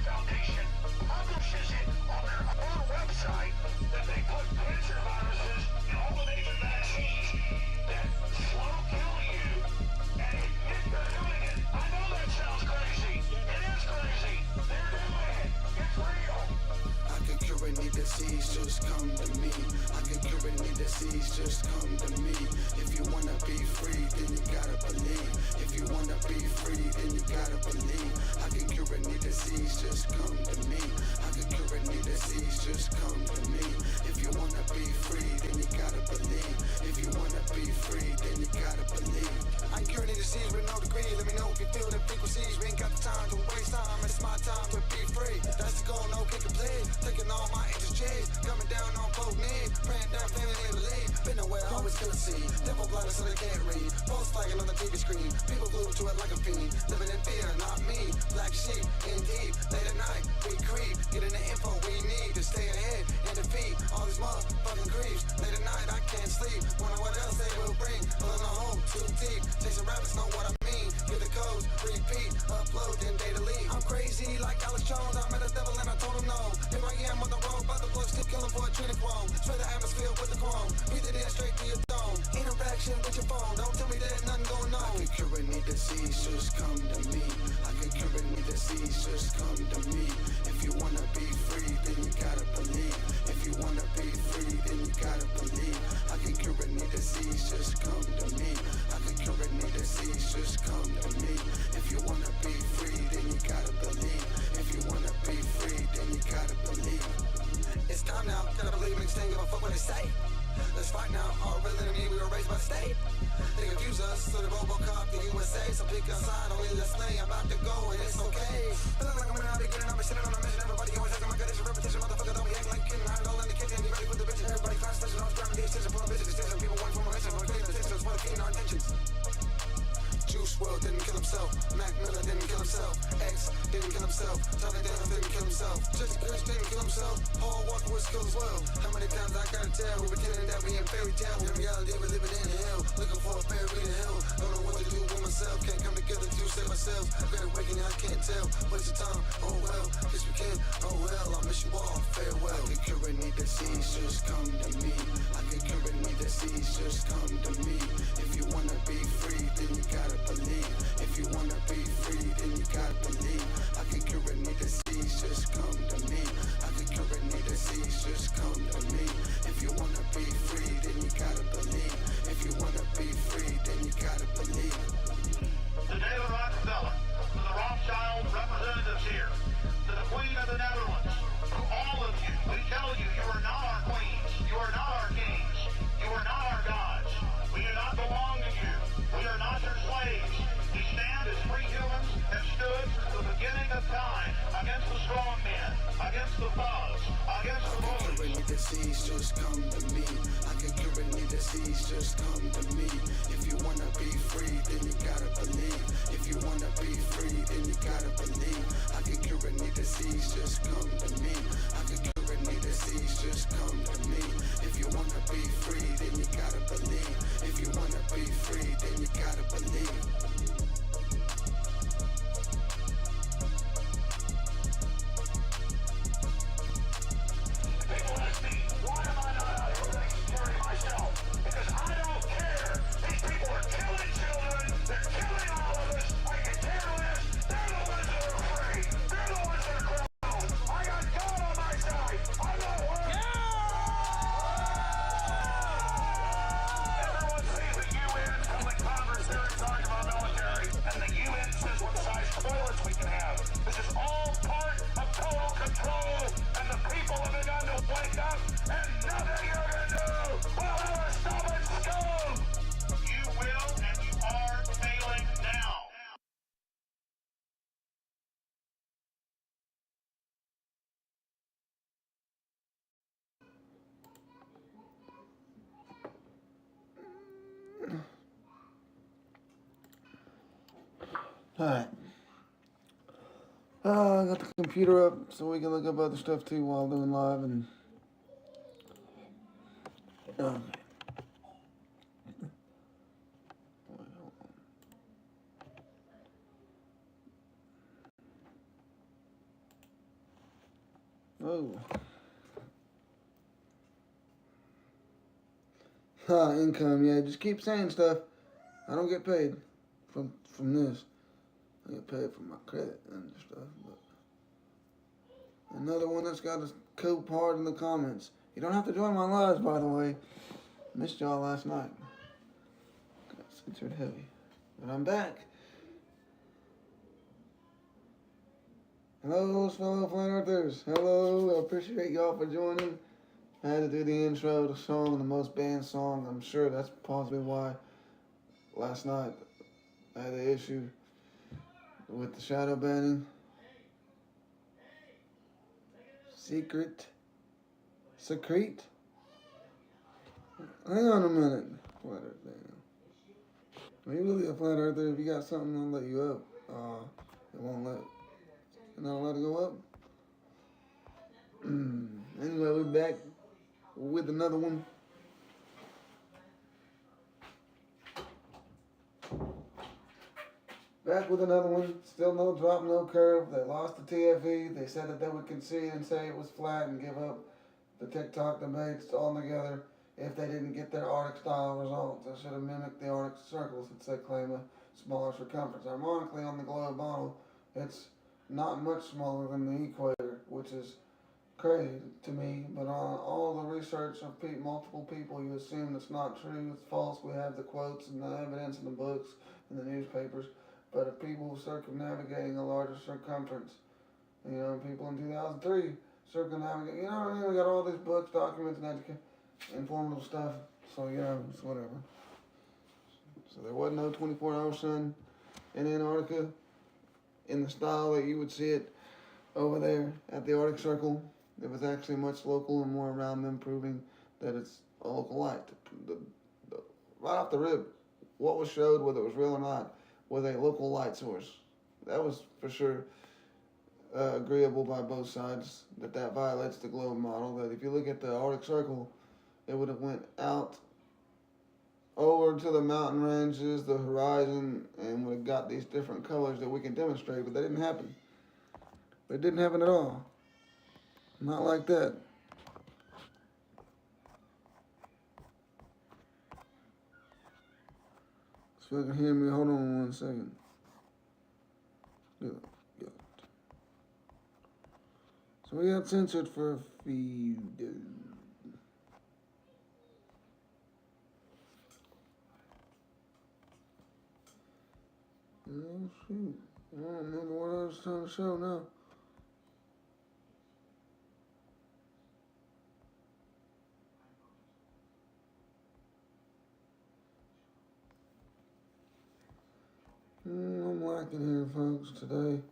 Foundation publishes it on their own website that they put cancer viruses in all the major vaccines that slow kill you and admit they're doing it. I know that sounds crazy. It is crazy. They're doing it. It's real. I can cure any disease, just come to me. I can cure any disease, just come to me. If you wanna be free, then you gotta believe. If you wanna be free, then you gotta believe. I can cure any disease, just come to me. I can cure any disease, just come to me. If you wanna be free, then you gotta believe. If you wanna be free, then you gotta believe. I can cure any disease with no degree. Let me know if you feel the frequencies. We ain't got the time to waste time. It's my time to be free. That's the goal, no kick and play. Taking all my HSJs, coming down on both knees. Praying down, family they believe. Been aware, always can see. Devil blinded so they can't read. Post flagging on the TV screen. People glued to it like a fiend. Living in fear, not me. Black sheep, indeed. Late at night, we creep. Getting the info we need to stay ahead and defeat all these motherfucking creeps. Late at night, I can't sleep. Wonder what else they will bring. Pulling a hole too deep. Chasing rabbits, know what I mean. Get the codes, repeat, upload, then data leave. I'm crazy like Alex Jones. I met a devil and I told him no. Here I am on the road, by the blood, still killing for a trinity-chrome. Spray the atmosphere with the chrome. Breathe it in straight to your dome. Interaction with your phone. Don't tell me there's nothing going on. I can cure any disease, just come to me. I can cure any disease, just come to me. If you wanna be free, then you gotta believe. If you wanna be free, then you gotta believe. I can cure any disease, just come to me. I can cure any disease, just come to me. If you wanna be free, then you gotta believe. If you wanna be free, then you gotta believe. It's time now, gotta believe me, staying give a fuck what they say. Let's fight now, all real enemy, we were raised by the state. They confuse us, so the Robocop, the USA. So pick a side, only let's play, I'm about to go and it's okay. Feeling like I'm in the beginning, I'm sitting on a mission. Everybody always acting like it's a repetition. Motherfucker, don't be acting like kidding. I'm all in the kitchen, be ready for the bitches. Everybody class touching, I'm grabbing the extension, pulling bitches, extension. People want for my mission, we're creating attention, want to feed our intentions. Juice WRLD didn't kill himself. Mac Miller didn't kill himself. X didn't kill himself. Charlie Daniels didn't kill himself. Jesse Chris didn't kill himself. Paul Walker was killed as well. How many times I gotta tell? We're pretending that we in fairy tale. In reality, we're living in hell. Looking for a fairy to hell. Don't know what to do with myself. Can't come together to save ourselves. Great awakening, I can't tell. Waste your time. Oh well. Guess we can. Oh well. I miss you all. Farewell. I can cure any disease. Just come to me. I can cure any disease. Just come to me. If you wanna be free, then you gotta believe. If you wanna be free, then you gotta believe. I can cure any disease, just come to me. I can cure any disease, just come to me. If you wanna be free, then you gotta believe. If you wanna be free, then you gotta believe. To David Rockefeller, to the Rothschild representatives here, to the Queen of the Netherlands, to all of you, we tell you, you are not our queens, you are not our kings, you are not our gods. We do not belong to you. We are not your slaves. We stand as free humans, have stood since the beginning of time against the strong men, against the thugs, against the bullies. I can cure any disease, just come to me. I can cure any disease, just come to me. If you wanna be free, then you gotta believe. If you wanna be free, then you gotta believe. I can cure any disease, just come to me. I can cure any disease, just come to me. If you wanna be free, then you gotta believe. If you wanna be free, then you gotta believe. People ask me, why am I not out here running security myself? Because I don't care. These people are killing children. They're killing all of us. I can care less. They're the ones that are afraid. They're the ones that are criminals. I got God on my side. I'm not worried. Everyone sees the UN telling Congress they're in charge of our military, and the UN says what size toilets we can have. This is all part of total control, and the people have begun to wake up, and nothing you're gonna do will ever stop it, scum! You will, and you are failing now. Alright. I got the computer up so we can look up other stuff too while doing live and Oh. Income, yeah, just keep saying stuff. I don't get paid from this. I get paid for my credit and stuff. But another one that's got a cool part in the comments. You don't have to join my lives, by the way. Missed y'all last night. Got censored heavy. But I'm back. Hello, fellow flat earthers. Hello, I appreciate y'all for joining. I had to do the intro, the song, the most banned song. I'm sure that's possibly why last night I had the issue with the shadow banning. Secrete. Hang on a minute. Flat Earth Are you really a flat earther? If you got something, I'll let you up. It won't let. You're not allowed to go up? Anyway, we're back with another one. Back with another one. Still no drop, no curve. They lost the TFE. They said that they would concede and say it was flat and give up the TikTok debates altogether if they didn't get their Arctic style results. They should have mimicked the Arctic circle since they claim a smaller circumference. Ironically, on the globe model, it's not much smaller than the equator, which is crazy to me. But on all the research of multiple people, you assume it's not true, it's false. We have the quotes and the evidence in the books and the newspapers. But if people circumnavigating a larger circumference, people in 2003 circumnavigate, we got all these books, documents, and informative stuff. So, it's whatever. So there was no 24-hour sun in Antarctica in the style that you would see it over there at the Arctic Circle. It was actually much local and more around them, proving that it's a local light. Right off the rip, what was showed, whether it was real or not, was a local light source. That was for sure agreeable by both sides, that violates the globe model. That if you look at the Arctic Circle, it would have went out over to the mountain ranges, the horizon, and would have got these different colors that we can demonstrate, but that didn't happen. It didn't happen at all. Not like that. So you can hear me, hold on 1 second. Good. So we got censored for a few days. Oh shoot. I don't remember what I was trying to show now. I'm lacking here, folks, today.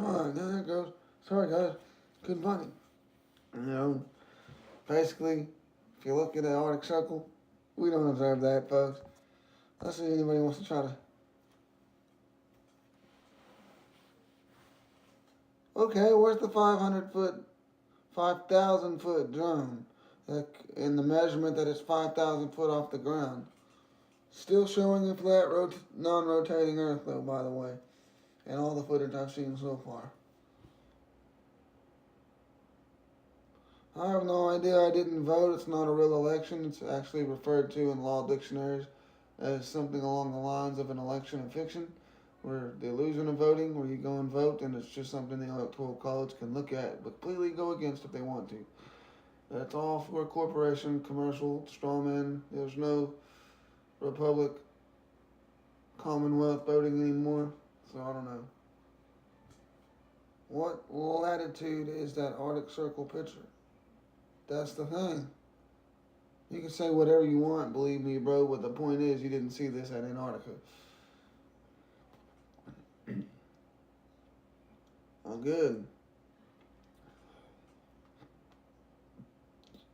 Alright, there it goes. Sorry, guys. Couldn't find it. Basically, if you look at the Arctic Circle, we don't observe that, folks. Let's see if anybody wants to try to. Okay, where's the 5,000 foot drone? In the measurement that it's 5,000 foot off the ground. Still showing a flat, non-rotating Earth, though, by the way. And all the footage I've seen so far. I have no idea. I didn't vote. It's not a real election. It's actually referred to in law dictionaries as something along the lines of an election of fiction, where the illusion of voting, where you go and vote, and it's just something the electoral college can look at, but completely go against if they want to. That's all for corporation, commercial, strawman. There's no republic, commonwealth voting anymore, so I don't know. What latitude is that Arctic Circle picture? That's the thing. You can say whatever you want, believe me, bro, but the point is you didn't see this at Antarctica. Well, good.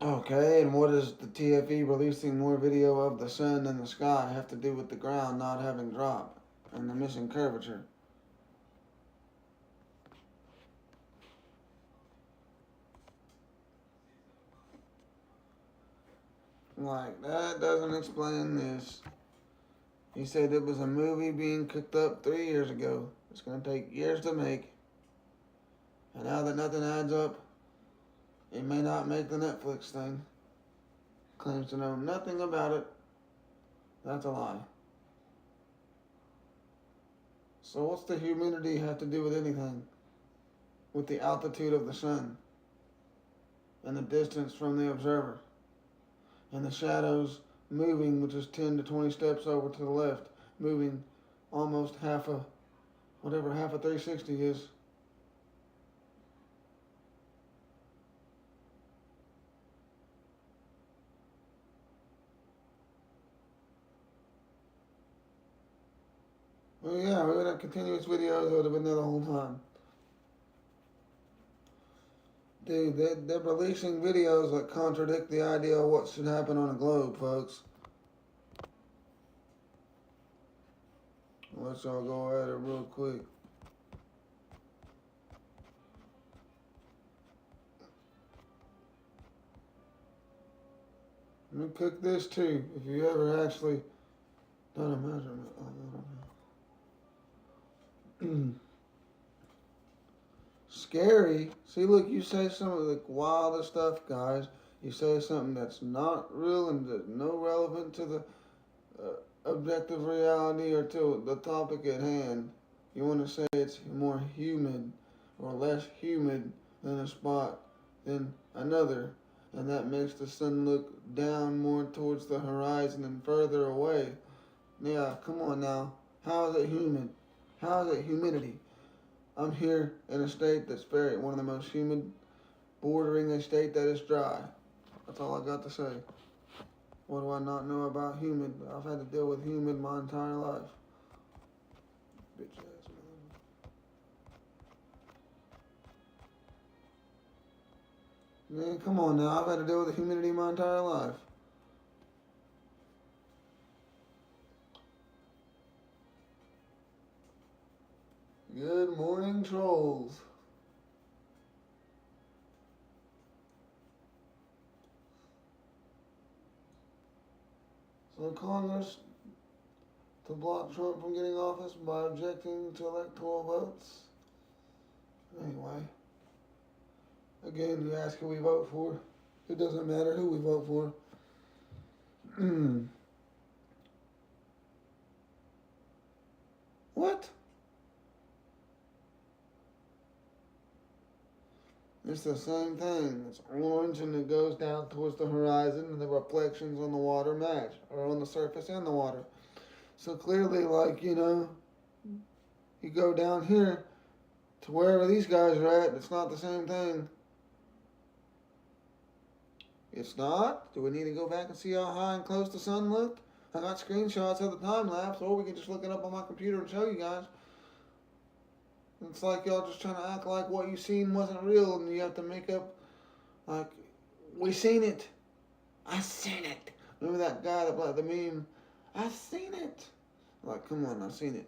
Okay, and what does the TFE releasing more video of the sun and the sky have to do with the ground not having drop and the missing curvature? Like, that doesn't explain this. He said it was a movie being cooked up 3 years ago. It's going to take years to make. And now that nothing adds up, it may not make the Netflix thing. Claims to know nothing about it. That's a lie. So what's the humidity have to do with anything? With the altitude of the sun and the distance from the observer and the shadows moving, which is 10 to 20 steps over to the left, moving almost half a 360 is. Well, yeah, we would have continuous videos. It would have been there the whole time. Dude, they're releasing videos that contradict the idea of what should happen on a globe, folks. Let's all go at it real quick. Let me cook this too, if you ever actually done a measurement. Oh, I don't know. Scary. See, look, you say some of the wildest stuff, guys. You say something that's not real and that's no relevant to the objective reality or to the topic at hand. You want to say it's more humid or less humid than a spot than another, and that makes the sun look down more towards the horizon and further away. Yeah, come on now. How is it humid? How is it humidity? I'm here in a state that's one of the most humid, bordering a state that is dry. That's all I got to say. What do I not know about humid? I've had to deal with humid my entire life. Bitch ass man. Man, come on now. I've had to deal with the humidity my entire life. Good morning, trolls. So Congress to block Trump from getting office by objecting to electoral votes. Anyway, again, you ask who we vote for. It doesn't matter who we vote for. What? It's the same thing. It's orange and it goes down towards the horizon and the reflections on the water match, or on the surface and the water. So clearly, like, you know, you go down here to wherever these guys are at, it's not the same thing. It's not? Do we need to go back and see how high and close the sun looked? I got screenshots of the time lapse, or we can just look it up on my computer and show you guys. It's like y'all just trying to act like what you seen wasn't real, and you have to make up, like, we seen it. I seen it. Remember that guy that like the meme? I seen it. Like, come on, I seen it.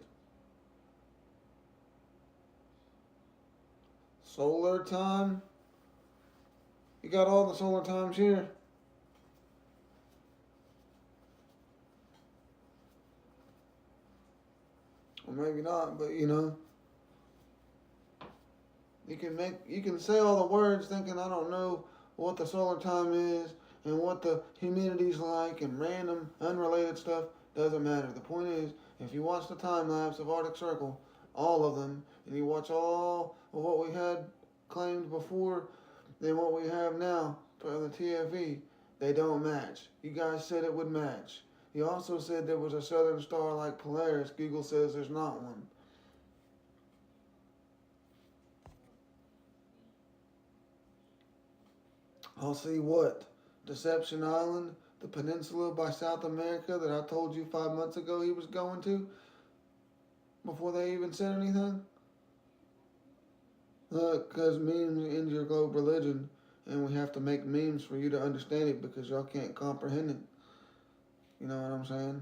Solar time. You got all the solar times here. Or maybe not, but you know. You can say all the words thinking I don't know what the solar time is and what the humidity's like and random unrelated stuff. Doesn't matter. The point is, if you watch the time lapse of Arctic Circle, all of them, and you watch all of what we had claimed before and what we have now for the TFE, they don't match. You guys said it would match. You also said there was a southern star like Polaris. Google says there's not one. I'll see what? Deception Island, the peninsula by South America that I told you 5 months ago he was going to? Before they even said anything? Because memes end your globe religion, and we have to make memes for you to understand it because y'all can't comprehend it. You know what I'm saying?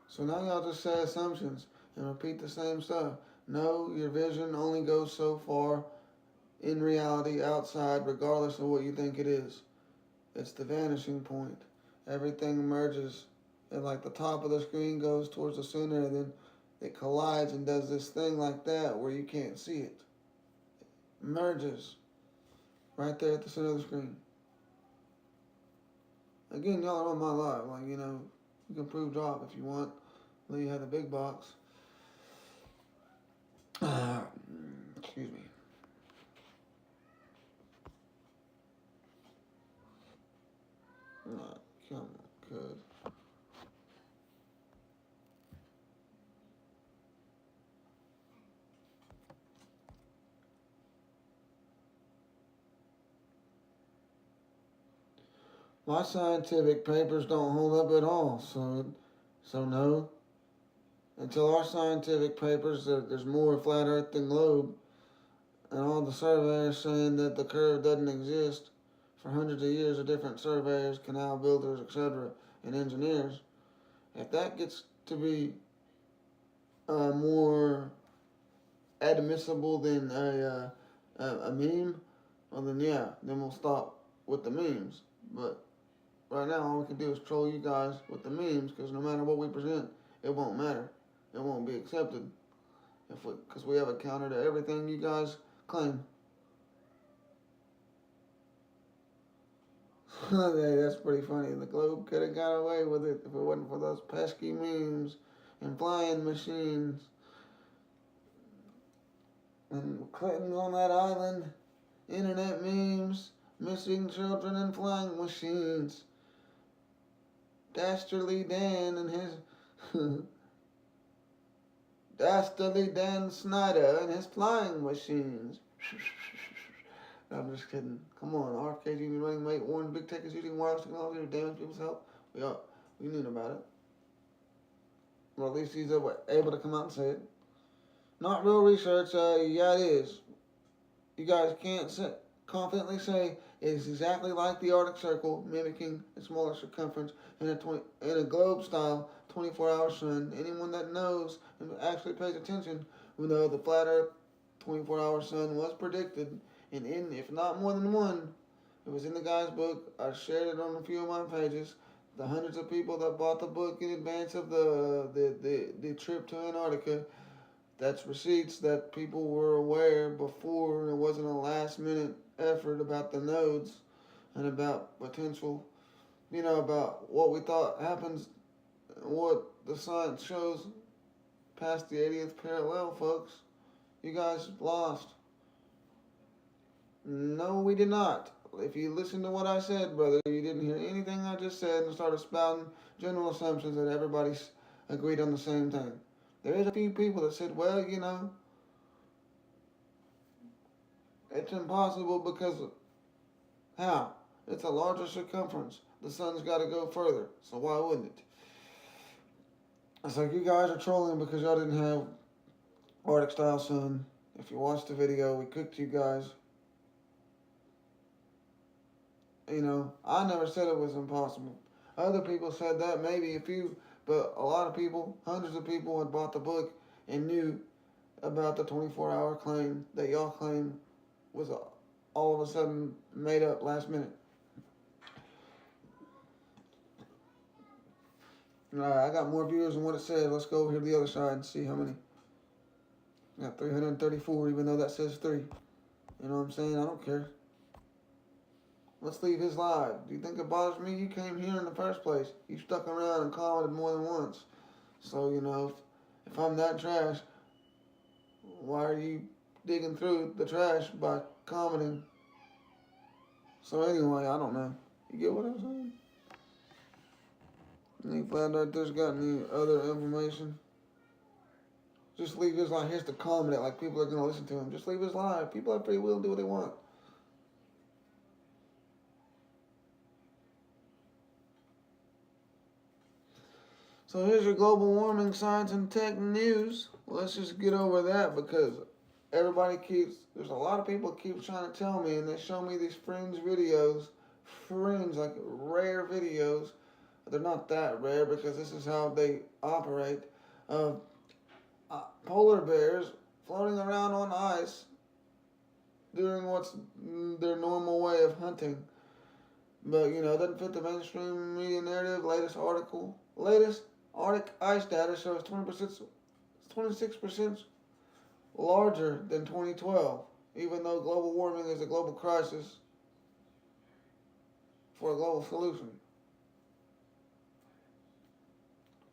So now y'all just say assumptions and repeat the same stuff. No, your vision only goes so far in reality outside, regardless of what you think it is. It's the vanishing point. Everything merges, and like the top of the screen goes towards the center, and then it collides and does this thing like that where you can't see it. Merges right there at the center of the screen. Again, y'all are on my live. Like, you know, you can prove drop if you want. Lee had the big box. Excuse me. Come on, good. My scientific papers don't hold up at all, so no. Until our scientific papers, there's more flat Earth than globe, and all the surveyors saying that the curve doesn't exist for hundreds of years of different surveyors, canal builders, etc., and engineers. If that gets to be more admissible than a meme, well then yeah, then we'll stop with the memes. But right now, all we can do is troll you guys with the memes, because no matter what we present, it won't matter. It won't be accepted, because we have a counter to everything you guys claim. Hey, that's pretty funny. The globe could have got away with it if it wasn't for those pesky memes and flying machines. And Clinton's on that island, internet memes, missing children and flying machines. Dastardly Dan and his Dastardly Dan Snyder and his flying machines. I'm just kidding. Come on, RFK's union running mate warns big tech is using wireless technology to damage people's health. We knew about it. Or at least he's able to come out and say it. Not real research. Yeah, it is. You guys can't confidently say it is exactly like the Arctic Circle, mimicking a smaller circumference in a globe-style 24-hour sun. Anyone that knows and actually pays attention will know the flat Earth 24-hour sun was predicted, and if not more than one, it was in the guy's book. I shared it on a few of my pages. The hundreds of people that bought the book in advance of the trip to Antarctica, that's receipts that people were aware before. It wasn't a last-minute effort about the nodes and about potential, about what we thought happens, what the science shows past the 80th parallel, folks. You guys lost. No, we did not. If you listen to what I said, brother, you didn't hear anything I just said and started spouting general assumptions that everybody's agreed on the same thing. There is a few people that said, well, it's impossible because how? It's a larger circumference. The sun's got to go further, so why wouldn't it? It's like you guys are trolling because y'all didn't have Arctic style sun. If you watched the video, we cooked you guys. I never said it was impossible. Other people said that, maybe a few, but a lot of people, hundreds of people had bought the book and knew about the 24-hour claim that y'all claim was all of a sudden made up last minute. Alright, I got more viewers than what it says. Let's go over here to the other side and see how many. I got 334, even though that says 3. You know what I'm saying? I don't care. Let's leave his live. Do you think it bothers me? You came here in the first place. You stuck around and commented more than once. So, if I'm that trash, why are you digging through the trash by commenting? So anyway, I don't know. You get what I'm saying? Any flat earthers got any other information? Just leave his live. Here's the comment. Like, people are going to listen to him. Just leave his live. People have free will to do what they want. So here's your global warming science and tech news. Let's just get over that because there's a lot of people keep trying to tell me, and they show me these fringe, like rare videos. They're not that rare because this is how they operate. Polar bears floating around on ice doing what's their normal way of hunting. But, it doesn't fit the mainstream media narrative. Latest Arctic ice data shows 26% larger than 2012, even though global warming is a global crisis for a global solution.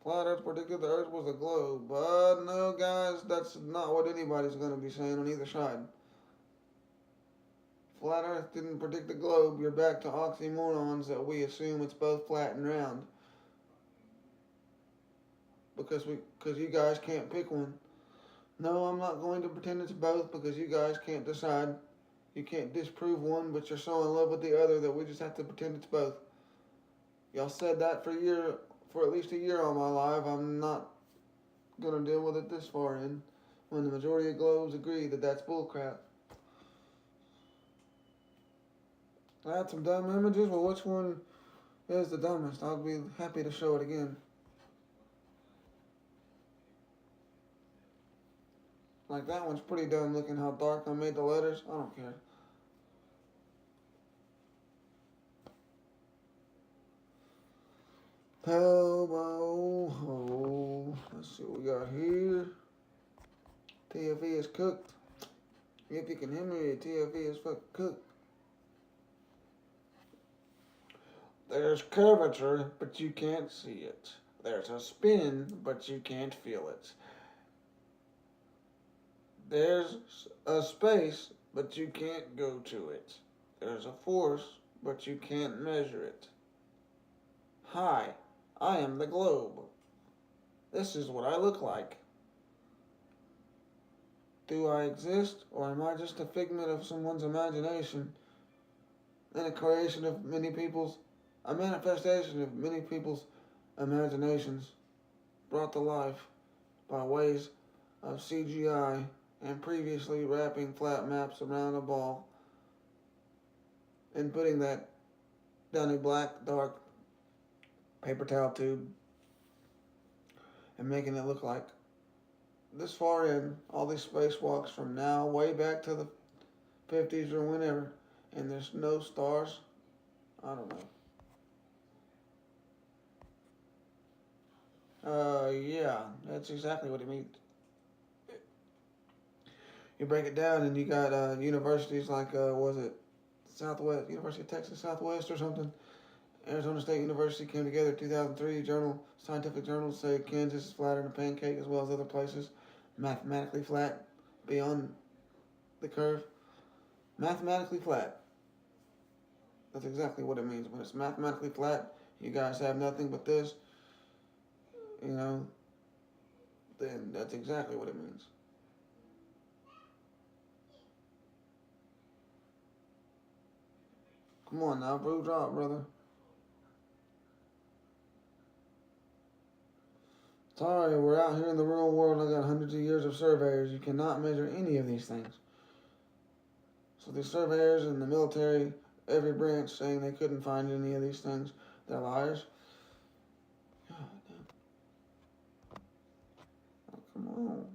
Flat Earth predicted the Earth was a globe, but no, guys, that's not what anybody's going to be saying on either side. Flat Earth didn't predict the globe. You're back to oxymorons that we assume it's both flat and round. Because you guys can't pick one. No, I'm not going to pretend it's both because you guys can't decide. You can't disprove one, but you're so in love with the other that we just have to pretend it's both. Y'all said that for at least a year on my live. I'm not going to deal with it this far in when the majority of globes agree that that's bullcrap. I had some dumb images. Well, which one is the dumbest? I'll be happy to show it again. Like, that one's pretty dumb looking how dark I made the letters. I don't care. Ho. Let's see what we got here. TFE is cooked. If you can hear me, TFE is fucking cooked. There's curvature, but you can't see it. There's a spin, but you can't feel it. There's a space, but you can't go to it. There's a force, but you can't measure it. Hi, I am the globe. This is what I look like. Do I exist, or am I just a figment of someone's imagination and a manifestation of many people's imaginations brought to life by ways of CGI and previously wrapping flat maps around a ball and putting that down a black, dark paper towel tube and making it look like this far in, all these spacewalks from now way back to the 50s or whenever, and there's no stars. I don't know. Yeah, that's exactly what it means. You break it down and you got universities like, Southwest, University of Texas Southwest or something. Arizona State University came together in 2003. Scientific journals say Kansas is flatter than a pancake, as well as other places. Mathematically flat beyond the curve. Mathematically flat. That's exactly what it means. When it's mathematically flat, you guys have nothing but this, then that's exactly what it means. Come on now, bro, drop, brother. Sorry, we're out here in the real world. I got hundreds of years of surveyors. You cannot measure any of these things. So these surveyors in the military, every branch saying they couldn't find any of these things. They're liars. God damn. Oh, come on.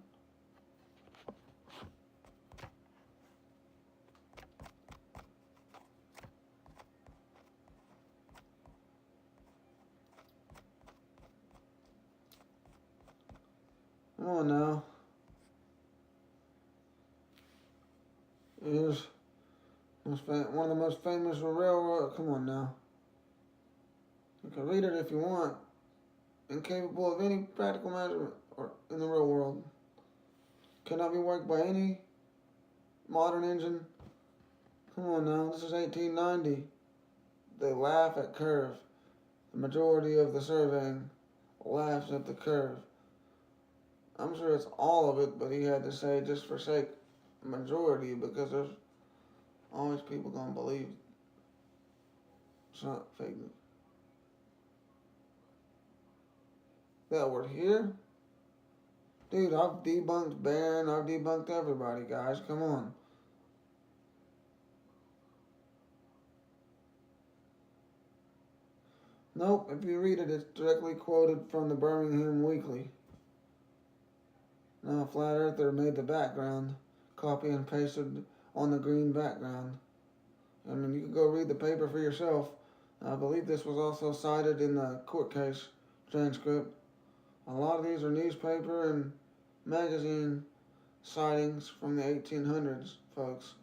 Come on now. Here's one of the most famous railroad. Come on now. You can read it if you want. Incapable of any practical measurement or in the real world. Cannot be worked by any modern engine. Come on now. This is 1890. They laugh at curve. The majority of the surveying laughs at the curve. I'm sure it's all of it, but he had to say just for sake majority because there's always people gonna believe it's not fake news. That word here, Dude, I've debunked Barron, I've debunked everybody, guys. Come on. Nope, if you read it, it's directly quoted from the Birmingham Weekly. Now, Flat Earther made the background, copy and pasted on the green background. I mean, you can go read the paper for yourself. I believe this was also cited in the court case transcript. A lot of these are newspaper and magazine sightings from the 1800s, folks.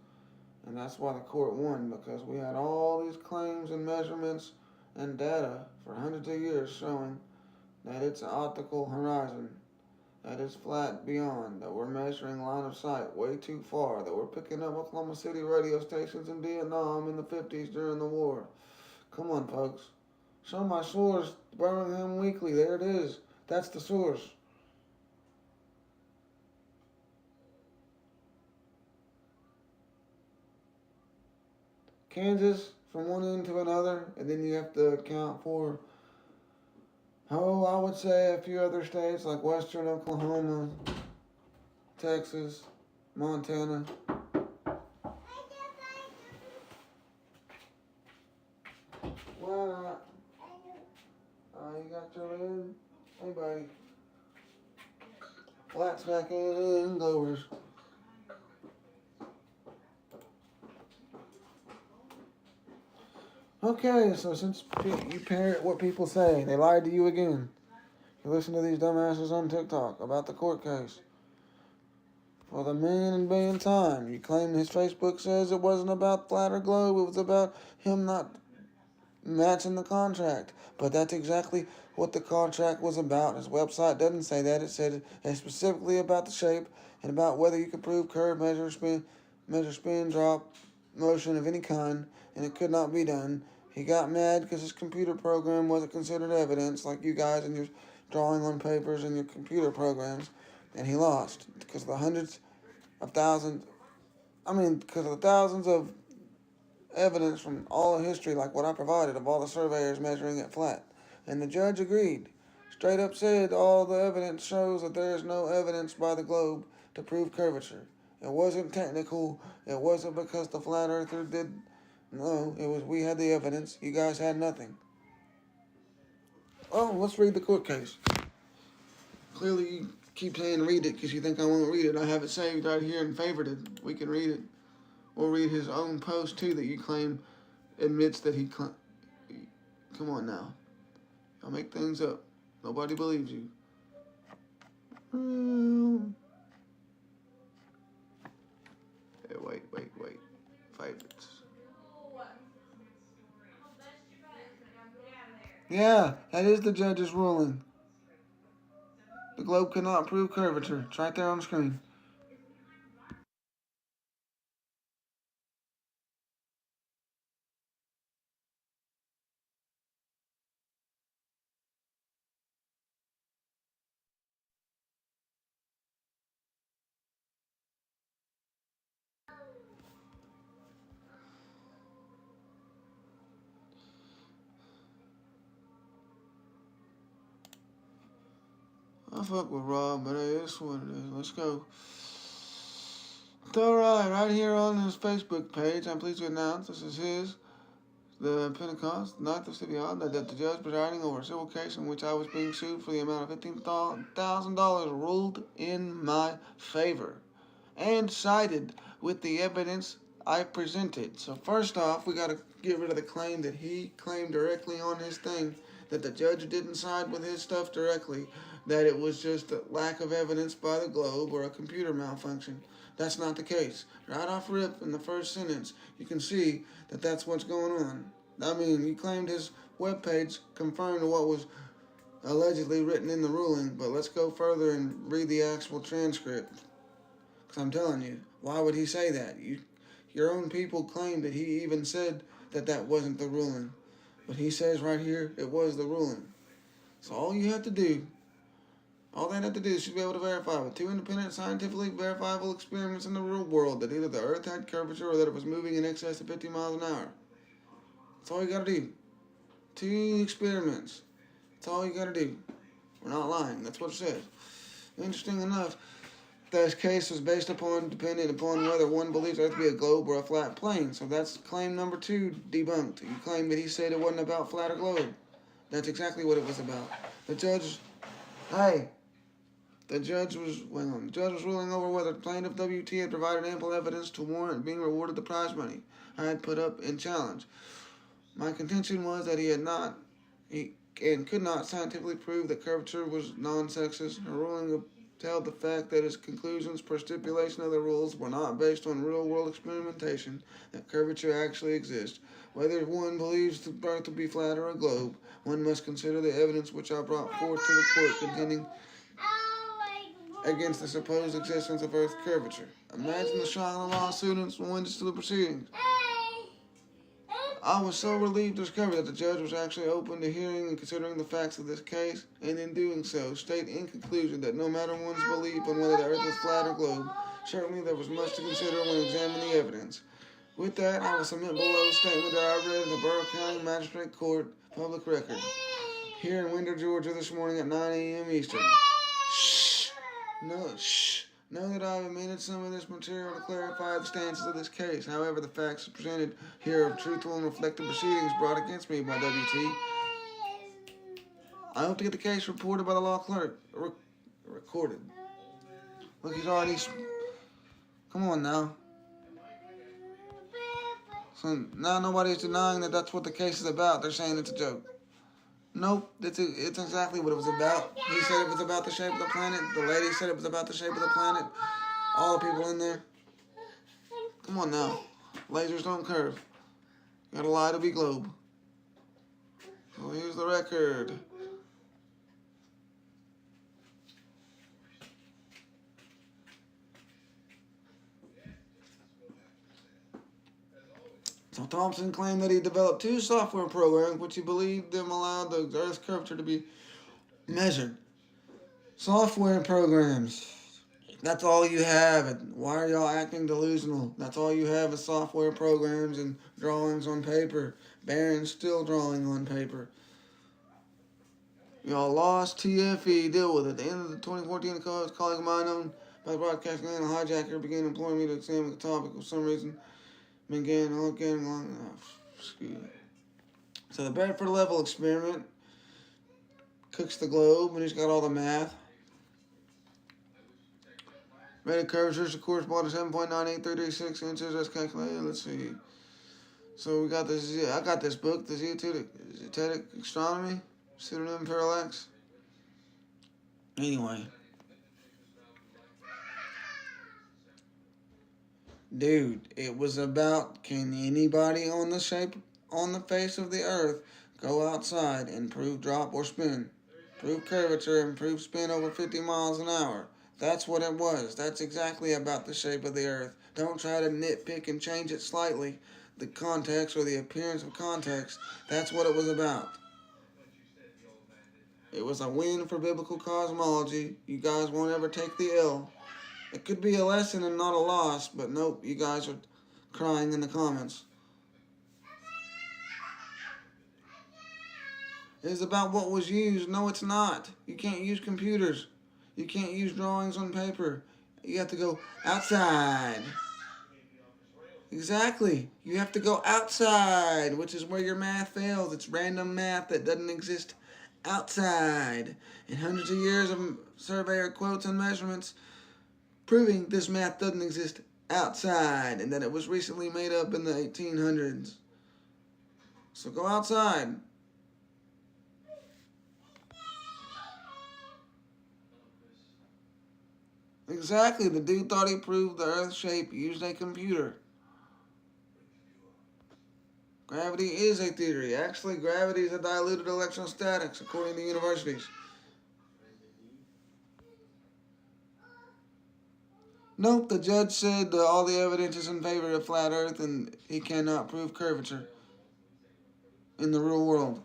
And that's why the court won, because we had all these claims and measurements and data for hundreds of years showing that it's an optical horizon, that it's flat beyond, that we're measuring line of sight way too far, that we're picking up Oklahoma City radio stations in Vietnam in the 50s during the war. Come on, folks. Show my source, Birmingham Weekly. There it is. That's the source. Kansas from one end to another, and then you have to account for, I would say a few other states like western Oklahoma, Texas, Montana. What? You got your lid? Hey, buddy. Flat smacking and Globies. Okay, so since you parrot what people say, they lied to you again. You listen to these dumbasses on TikTok about the court case. For the million and billion time, you claim his Facebook says it wasn't about Flat or Globe, it was about him not matching the contract. But that's exactly what the contract was about. His website doesn't say that. It said it's specifically about the shape and about whether you could prove curve, measure, spin, drop, motion of any kind, and it could not be done. He got mad because his computer program wasn't considered evidence, like you guys and your drawing on papers and your computer programs, and he lost because of the thousands of evidence from all of history, like what I provided of all the surveyors measuring it flat. And the judge agreed. Straight up said all the evidence shows that there is no evidence by the globe to prove curvature. It wasn't technical. It wasn't because the flat earther did. No, it was we had the evidence. You guys had nothing. Oh, let's read the court case. Clearly you keep saying read it because you think I won't read it. I have it saved right here and favorited. We can read it. We'll read his own post too that you claim admits that he come on now. Y'all make things up. Nobody believes you. Hey, wait. Favorites. Yeah, that is the judge's ruling. The globe cannot prove curvature. It's right there on the screen. I fuck with Rob, but hey, that's what it is. Let's go. It's alright, right here on his Facebook page, I'm pleased to announce this is the Pentecost, 9th of Sibian, that the judge presiding over a civil case in which I was being sued for the amount of $15,000 ruled in my favor and sided with the evidence I presented. So first off, we got to get rid of the claim that he claimed directly on his thing that the judge didn't side with his stuff directly, that it was just a lack of evidence by the globe or a computer malfunction. That's not the case. Right off rip in the first sentence, you can see that that's what's going on. I mean, he claimed his webpage confirmed what was allegedly written in the ruling, but let's go further and read the actual transcript. Because I'm telling you, why would he say that? Your own people claim that he even said that that wasn't the ruling. But he says right here, it was the ruling. So all they have to do is be able to verify with 2 independent, scientifically verifiable experiments in the real world that either the Earth had curvature or that it was moving in excess of 50 miles an hour. That's all you gotta do. 2 experiments. That's all you gotta do. We're not lying. That's what it says. Interesting enough, this case was dependent upon whether one believes Earth to be a globe or a flat plane. So that's claim number 2 debunked. You claim that he said it wasn't about flat or globe. That's exactly what it was about. The judge was ruling over whether plaintiff WT had provided ample evidence to warrant being rewarded the prize money I had put up in challenge. My contention was that he could not scientifically prove that curvature was non-sexist. Her ruling upheld the fact that his conclusions per stipulation of the rules were not based on real-world experimentation, that curvature actually exists. Whether one believes the Earth to be flat or a globe, one must consider the evidence which I brought forth to the court contending against the supposed existence of Earth curvature. Imagine the shock of the law students when went to the proceedings. I was so relieved to discover that the judge was actually open to hearing and considering the facts of this case, and in doing so, state in conclusion that no matter one's belief on whether the Earth was flat or globe, certainly there was much to consider when examining the evidence. With that, I will submit below a statement that I read in the Borough County Magistrate Court public record here in Winter, Georgia this morning at 9 a.m. Eastern. Know that I have amended some of this material to clarify the stances of this case. However, the facts presented here are truthful and reflective proceedings brought against me by WT. I hope to get the case reported by the law clerk. Recorded. Look, he's already... Come on now. So now nobody's denying that that's what the case is about. They're saying it's a joke. Nope, it's exactly what it was about. He said it was about the shape of the planet. The lady said it was about the shape of the planet. All the people in there. Come on now. Lasers don't curve. You gotta lie to be globe. So here's the record. So Thompson claimed that he developed 2 software programs which he believed them allowed the Earth's curvature to be measured. Software programs. That's all you have. And why are y'all acting delusional? That's all you have is software programs and drawings on paper. Barron's still drawing on paper. Y'all lost TFE. Deal with it. At the end of the 2014, a colleague of mine owned by the broadcasting and a hijacker began imploring me to examine the topic for some reason. So the Bedford level experiment cooks the globe, and he's got all the math. Rated curvatures of correspond to 7.98336 inches as calculated. Let's see. So we got this. I got this book, the Zetetic Astronomy, pseudonym Parallax. Anyway. Dude, it was about, can anybody on the face of the earth go outside and prove drop or spin? Prove curvature and prove spin over 50 miles an hour. That's what it was. That's exactly about the shape of the earth. Don't try to nitpick and change it slightly. The context or the appearance of context, that's what it was about. It was a win for biblical cosmology. You guys won't ever take the L. It could be a lesson and not a loss, but nope, you guys are crying in the comments. It's about what was used. No, it's not. You can't use computers. You can't use drawings on paper. You have to go outside. Exactly. You have to go outside, which is where your math fails. It's random math that doesn't exist outside. And hundreds of years of surveyor quotes and measurements proving this math doesn't exist outside and that it was recently made up in the 1800s. So go outside. Exactly. The dude thought he proved the Earth's shape used a computer. Gravity is a theory. Actually, gravity is a diluted electrostatics, according to universities. Nope, the judge said all the evidence is in favor of flat Earth and he cannot prove curvature in the real world.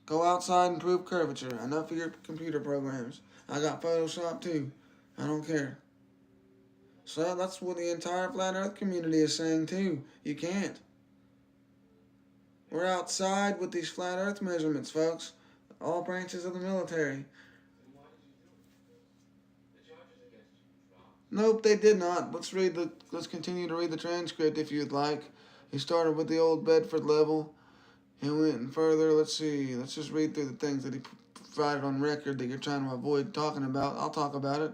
Go outside and prove curvature. Enough of your computer programs. I got Photoshop too. I don't care. So that's what the entire flat Earth community is saying too. You can't. We're outside with these flat Earth measurements, folks. All branches of the military. Nope, they did not. Let's continue to read the transcript if you'd like. He started with the old Bedford level. He went further. Let's see. Let's just read through the things that he provided on record that you're trying to avoid talking about. I'll talk about it.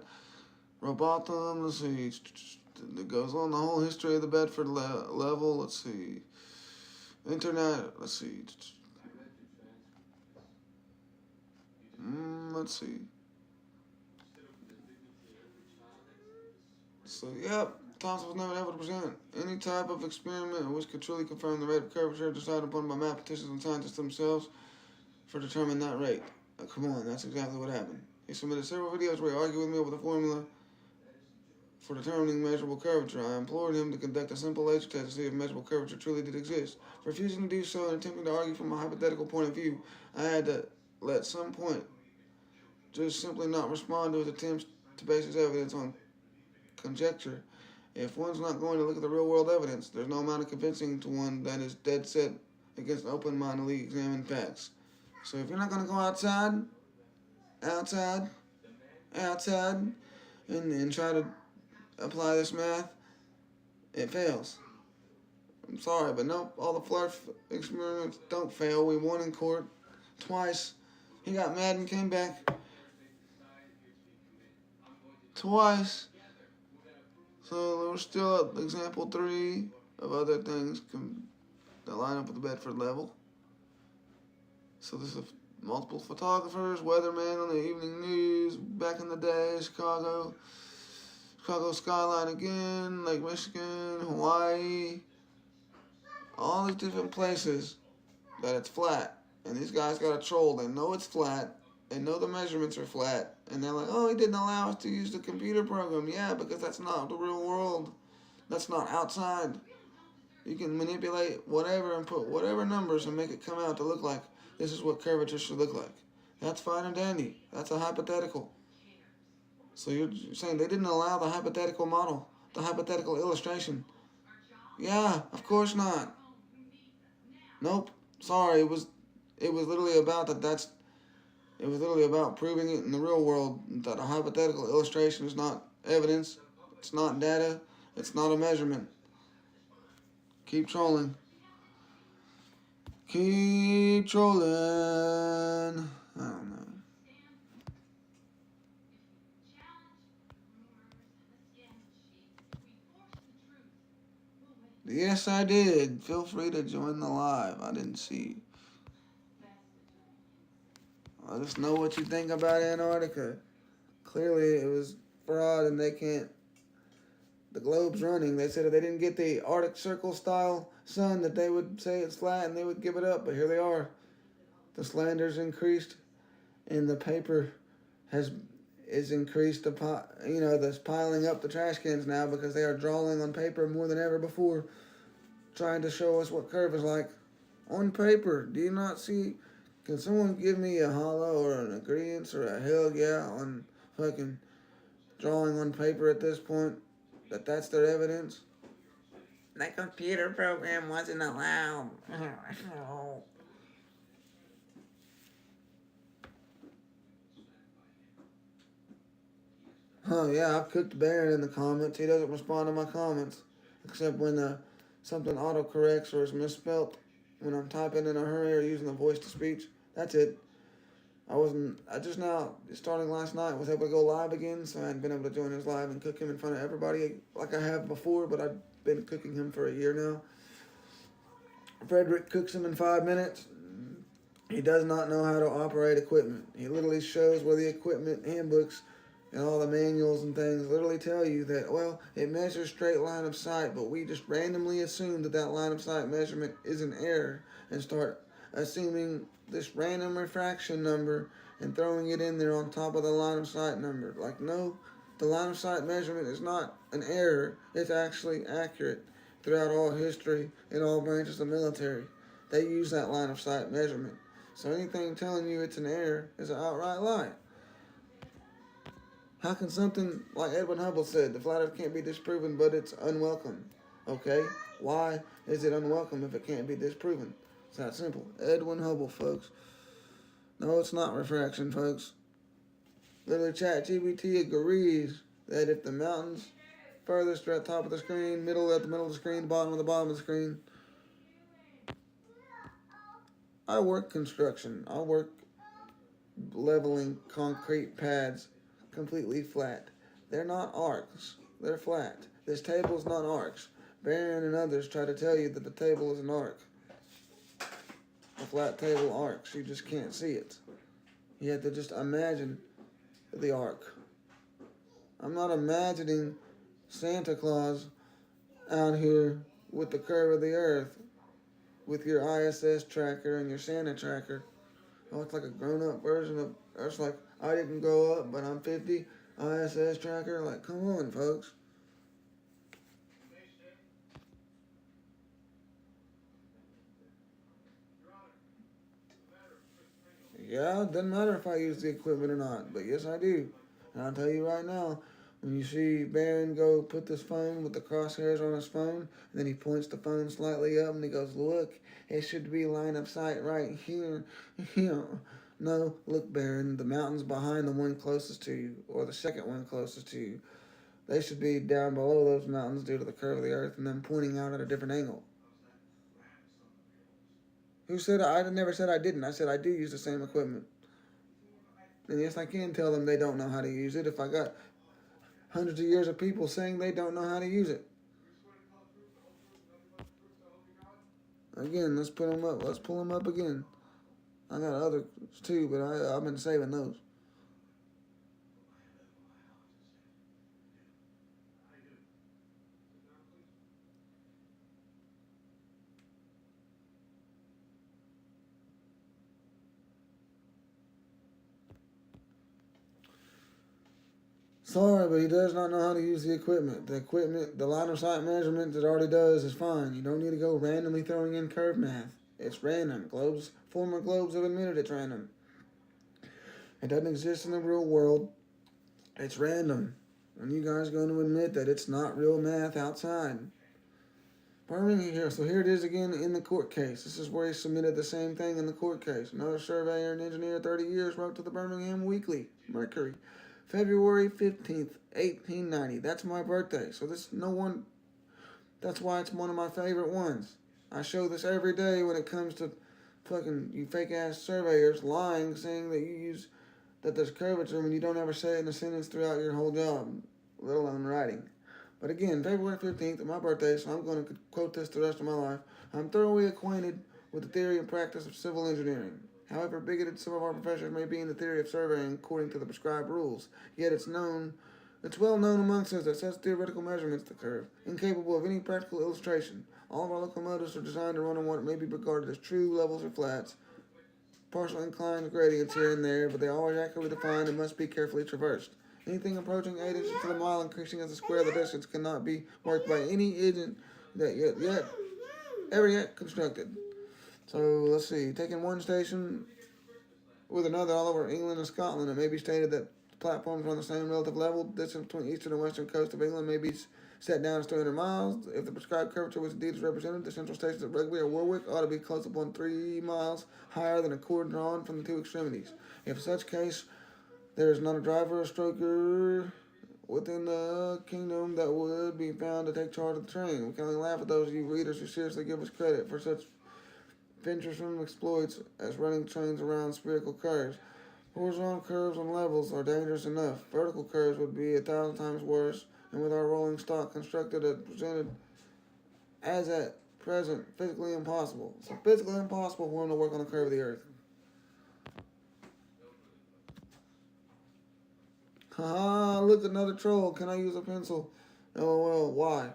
Robotham, let's see. It goes on the whole history of the Bedford level. Let's see. Internet, let's see. Let's see. So, yep. Thompson was never able to present any type of experiment which could truly confirm the rate of curvature decided upon by mathematicians and scientists themselves for determining that rate. Come on, that's exactly what happened. He submitted several videos where he argued with me over the formula for determining measurable curvature. I implored him to conduct a simple laser test to see if measurable curvature truly did exist. Refusing to do so and attempting to argue from a hypothetical point of view, I had to at some point just simply not respond to his attempts to base his evidence on conjecture. If one's not going to look at the real-world evidence, there's no amount of convincing to one that is dead set against open-mindedly examining facts. So if you're not going to go outside, and try to apply this math, it fails. I'm sorry, but nope, all the flirt experiments don't fail. We won in court twice. He got mad and came back twice. So there was still example 3 of other things that line up with the Bedford level. So this is multiple photographers, weatherman on the evening news, back in the day, Chicago skyline again, Lake Michigan, Hawaii, all these different places that it's flat. And these guys got a troll. They know it's flat. They know the measurements are flat. And they're like, oh, he didn't allow us to use the computer program. Yeah, because that's not the real world. That's not outside. You can manipulate whatever and put whatever numbers and make it come out to look like this is what curvature should look like. That's fine and dandy. That's a hypothetical. So you're saying they didn't allow the hypothetical model, the hypothetical illustration. Yeah, of course not. Nope. Sorry, it was literally about that. It was literally about proving it in the real world that a hypothetical illustration is not evidence, it's not data, it's not a measurement. Keep trolling. Keep trolling. I don't know. Yes, I did. Feel free to join the live. I didn't see. Let us know what you think about Antarctica. Clearly, it was fraud, and they can't. The globe's running. They said if they didn't get the Arctic Circle style sun, that they would say it's flat and they would give it up. But here they are. The slander's increased, and the paper is increased. That's piling up the trash cans now because they are drawing on paper more than ever before, trying to show us what curve is like on paper. Do you not see? Can someone give me a hollow or an agreement or a hell yeah on fucking drawing on paper at this point? That's their evidence? The computer program wasn't allowed. Oh yeah, I've cooked Baron in the comments. He doesn't respond to my comments. Except when something autocorrects or is misspelt. When I'm typing in a hurry or using the voice-to-speech. That's it. I just now, starting last night, was able to go live again, so I hadn't been able to join his live and cook him in front of everybody like I have before, but I've been cooking him for a year now. Frederick cooks him in 5 minutes. He does not know how to operate equipment. He literally shows where the equipment handbooks and all the manuals and things literally tell you that, well, it measures straight line of sight, but we just randomly assume that line of sight measurement is an error and start assuming this random refraction number and throwing it in there on top of the line of sight number. Like, no, the line of sight measurement is not an error. It's actually accurate throughout all history in all branches of the military. They use that line of sight measurement. So anything telling you it's an error is an outright lie. How can something like Edwin Hubble said, the flat earth can't be disproven, but it's unwelcome? Okay, why is it unwelcome if it can't be disproven? It's that simple. Edwin Hubble, folks. No, it's not refraction, folks. Literally, ChatGPT agrees that if the mountains furthest are at the top of the screen, middle at the middle of the screen, bottom at the bottom of the screen. I work construction. I work leveling concrete pads completely flat. They're not arcs. They're flat. This table is not arcs. Baron and others try to tell you that the table is an arc. A flat table arcs. You just can't see it. You have to just imagine the arc. I'm not imagining Santa Claus out here with the curve of the earth with your ISS tracker and your Santa tracker. Oh, it's like a grown-up version of, it's like, I didn't grow up, but I'm 50, ISS tracker. Like, come on, folks. Yeah, it doesn't matter if I use the equipment or not, but yes, I do. And I'll tell you right now, when you see Baron go put this phone with the crosshairs on his phone, and then he points the phone slightly up and he goes, look, it should be line of sight right here. No, look, Baron, the mountain's behind the one closest to you, or the second one closest to you. They should be down below those mountains due to the curve of the earth and then pointing out at a different angle. Who said I never said I didn't. I said I do use the same equipment. And yes, I can tell them they don't know how to use it if I got hundreds of years of people saying they don't know how to use it. Again, let's put them up. Let's pull them up again. I got others too, but I've been saving those. Sorry, but he does not know how to use the equipment. The equipment, the line of sight measurement it already does is fine. You don't need to go randomly throwing in curve math. It's random. Former globes have admitted it's random. It doesn't exist in the real world. It's random. And you guys are going to admit that it's not real math outside. Birmingham here. So here it is again in the court case. This is where he submitted the same thing in the court case. Another surveyor and engineer, 30 years, wrote to the Birmingham Weekly, Mercury, February 15th, 1890. That's my birthday. So that's why it's one of my favorite ones. I show this every day when it comes to fucking you fake ass surveyors lying, saying that there's curvature when you don't ever say it in a sentence throughout your whole job, let alone writing. But again, February 15th, my birthday, so I'm going to quote this the rest of my life. I'm thoroughly acquainted with the theory and practice of civil engineering. However bigoted some of our professors may be in the theory of surveying according to the prescribed rules, yet it's well known amongst us that such theoretical measurements of the curve, incapable of any practical illustration. All of our locomotives are designed to run on what may be regarded as true levels or flats, partial inclined gradients here and there, but they are always accurately defined and must be carefully traversed. Anything approaching 8 inches to the mile, increasing as the square of the distance, cannot be worked by any agent that ever yet constructed. So let's see, taking one station with another all over England and Scotland, it may be stated that the platforms are on the same relative level. Distance between eastern and western coast of England may be set down as 300 miles. If the prescribed curvature was indeed represented, the central stations at Rugby or Warwick ought to be close upon 3 miles higher than a cord drawn from the two extremities. If such case, there is not a driver or stroker within the kingdom that would be found to take charge of the train. We can only laugh at those of you readers who seriously give us credit for such venturesome exploits as running trains around spherical curves. Horizontal curves and levels are dangerous enough. Vertical curves would be 1,000 times worse, and with our rolling stock constructed and presented as at present, physically impossible. So physically impossible for him to work on the curve of the earth. Haha, look, another troll. Can I use a pencil? LOL, why?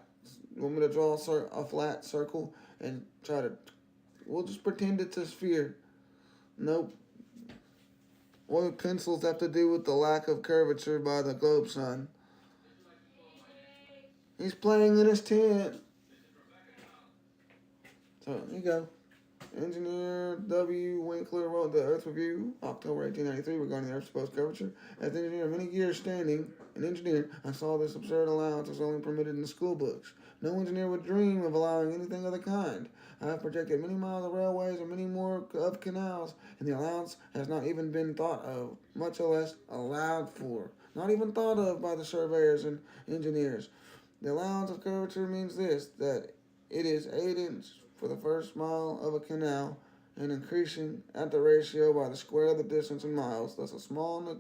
You want me to draw a flat circle and try to... We'll just pretend it's a sphere. Nope. What do pencils have to do with the lack of curvature by the globe sun? He's playing in his tent. So, here you go. Engineer W. Winkler wrote the Earth Review, October 1893, regarding the Earth's supposed curvature. As an engineer of many years standing, I saw this absurd allowance was only permitted in the school books. No engineer would dream of allowing anything of the kind. I have projected many miles of railways and many more of canals, and the allowance has not even been thought of, much less allowed for. not even thought of by the surveyors and engineers. The allowance of curvature means this, that it is 8 inches for the first mile of a canal and increasing at the ratio by the square of the distance in miles. Thus, a small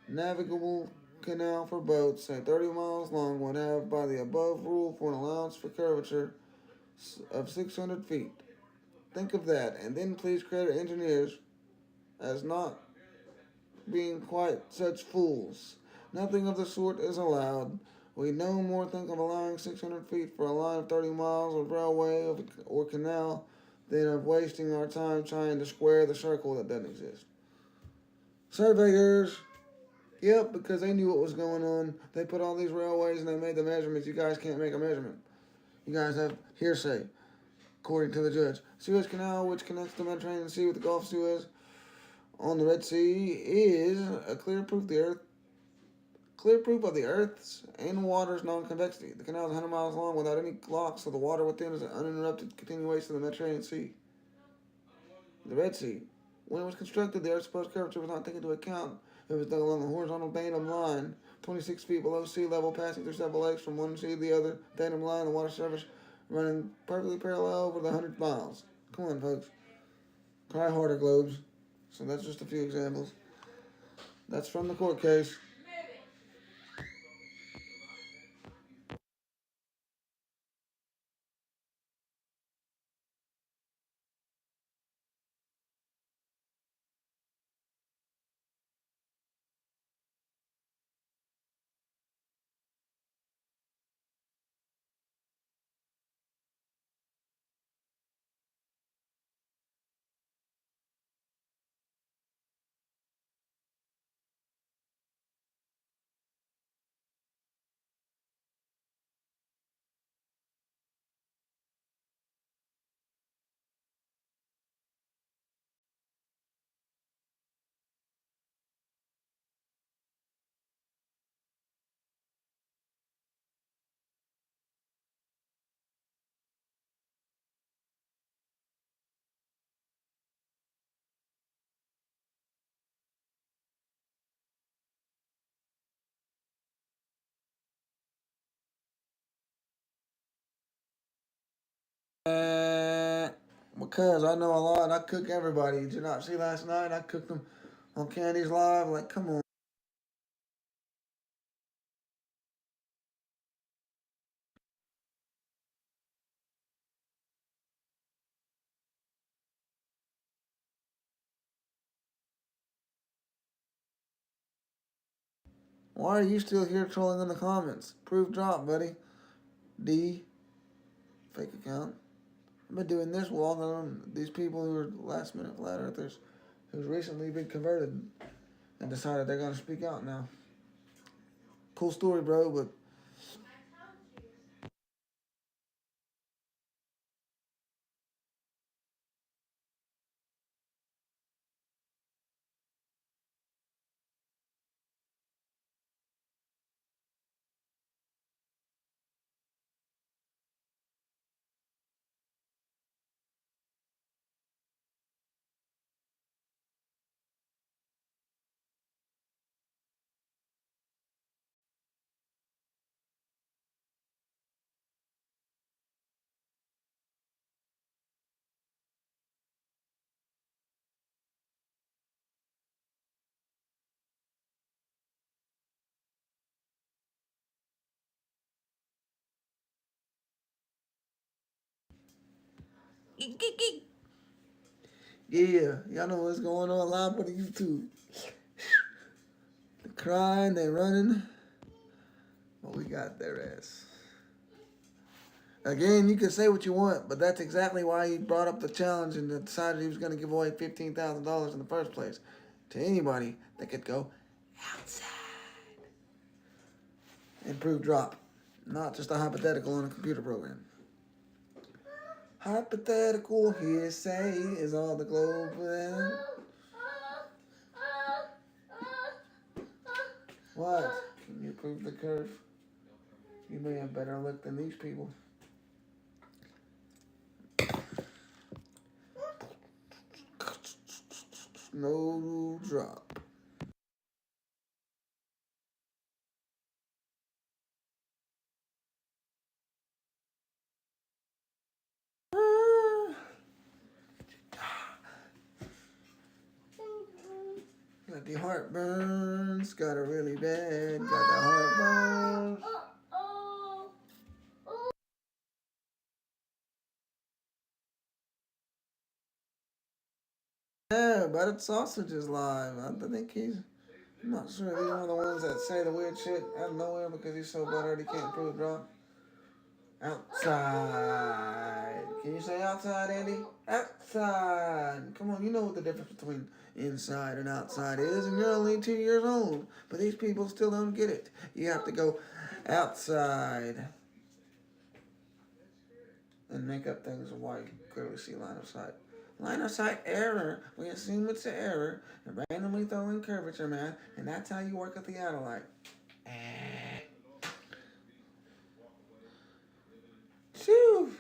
navigable canal for boats, say 30 miles long, would have, by the above rule, for an allowance for curvature of 600 feet. Think of that, and then please credit engineers as not being quite such fools. Nothing of the sort is allowed. We no more think of allowing 600 feet for a line of 30 miles of railway or canal than of wasting our time trying to square the circle that doesn't exist. Surveyors, yep, because they knew what was going on. They put all these railways and they made the measurements. You guys can't make a measurement. You guys have hearsay, according to the judge. Suez Canal, which connects the Mediterranean Sea with the Gulf of Suez on the Red Sea, is a clear proof of the Earth's and water's non-convexity. The canal is 100 miles long without any locks, so the water within is an uninterrupted continuation of the Mediterranean Sea. The Red Sea. When it was constructed, the Earth's supposed curvature was not taken into account. It was dug along a horizontal datum line, 26 feet below sea level, passing through several lakes from one sea to the other. Datum line, the water surface running perfectly parallel over the 100 miles. Come on, folks. Cry harder, Globes. So that's just a few examples. That's from the court case. Because I know a lot. I cook everybody. Did you not see last night? I cooked them on Candy's Live. Like, come on. Why are you still here trolling in the comments? Proof drop, buddy. D. Fake account. I've been doing this walking on these people who are last minute flat earthers who's recently been converted and decided they're going to speak out now. Cool story, bro, but yeah, y'all know what's going on live on the YouTube. They're crying, they're running. What we got there is. Again, you can say what you want, but that's exactly why he brought up the challenge and decided he was going to give away $15,000 in the first place to anybody that could go outside and prove drop, not just a hypothetical on a computer program. Hypothetical hearsay is all the globe without. What? Can you prove the curve? You may have better luck than these people. No drop. Got the heartburns. Got it really bad. Got the heartburns. Yeah, Buttered Sausage is live. I think I'm not sure if he's one of the ones that say the weird shit out of nowhere because he's so buttered he can't prove drop. Outside. Can you say outside, Andy? Outside. Come on, you know what the difference between inside and outside is, and you're only 2 years old. But these people still don't get it. You have to go outside and make up things while you clearly see line of sight. Line of sight error. We assume it's an error and randomly throw in curvature math, and that's how you work with the Adelaide. Shoo!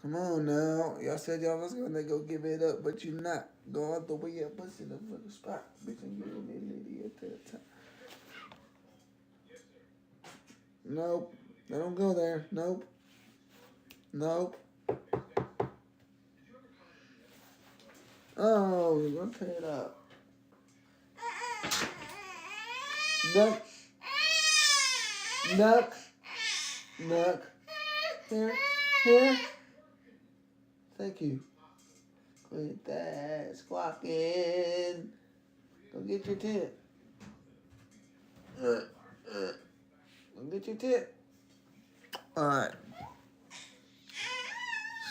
Come on now. Y'all said y'all was gonna go give it up, but you're not. Go all the way up, bust in the fucking spot. Bitch, and you an idiot to the top. Nope. I don't go there. Nope. Nope. Oh, you're gonna tear it up. Nope. Nope. Nope. Here. Thank you. Quit that squawking. Go get your tit. Go get your tit. Alright.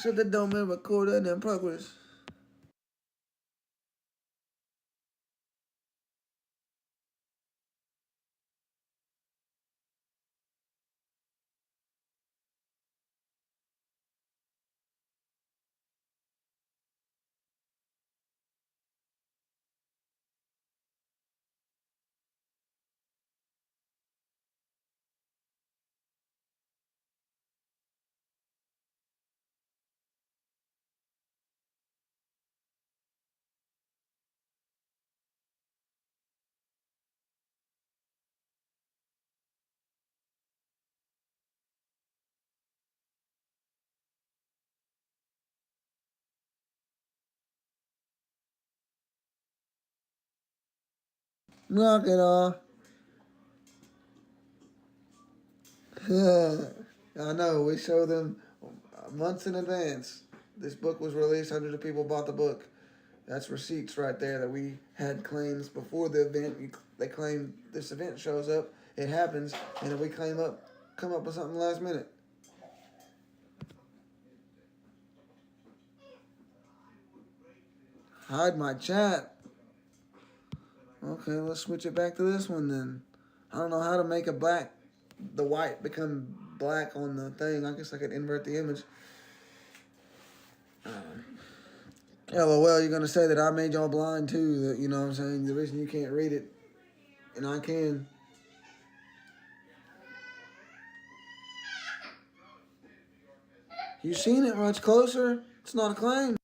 Shut the dome and recorder and in progress. Knock it off. I know, we show them months in advance. This book was released, hundreds of people bought the book. That's receipts right there that we had claims before the event. They claim this event shows up, it happens, and then we come up with something last minute. Hide my chat. Okay, let's switch it back to this one then. I don't know how to make the white become black on the thing. I guess I could invert the image. LOL, you're gonna say that I made y'all blind too. That, you know what I'm saying? The reason you can't read it, and I can. You seen it much closer? It's not a claim.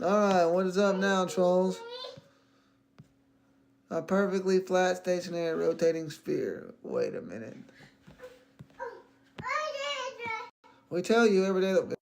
Alright, what is up now, trolls? A perfectly flat, stationary, rotating sphere. Wait a minute. We tell you every day that...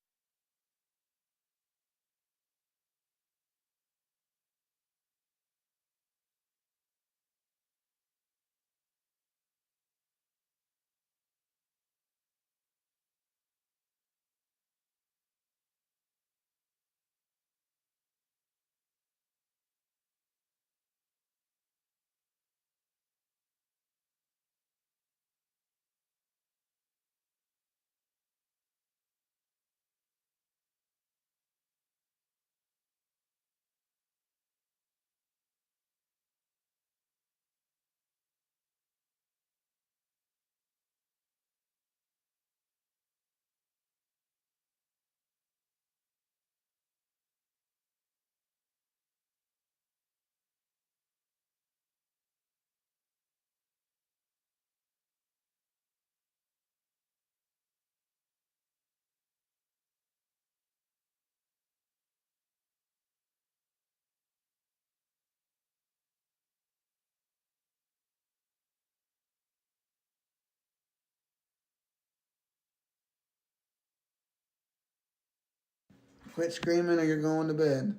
Quit screaming or you're going to bed.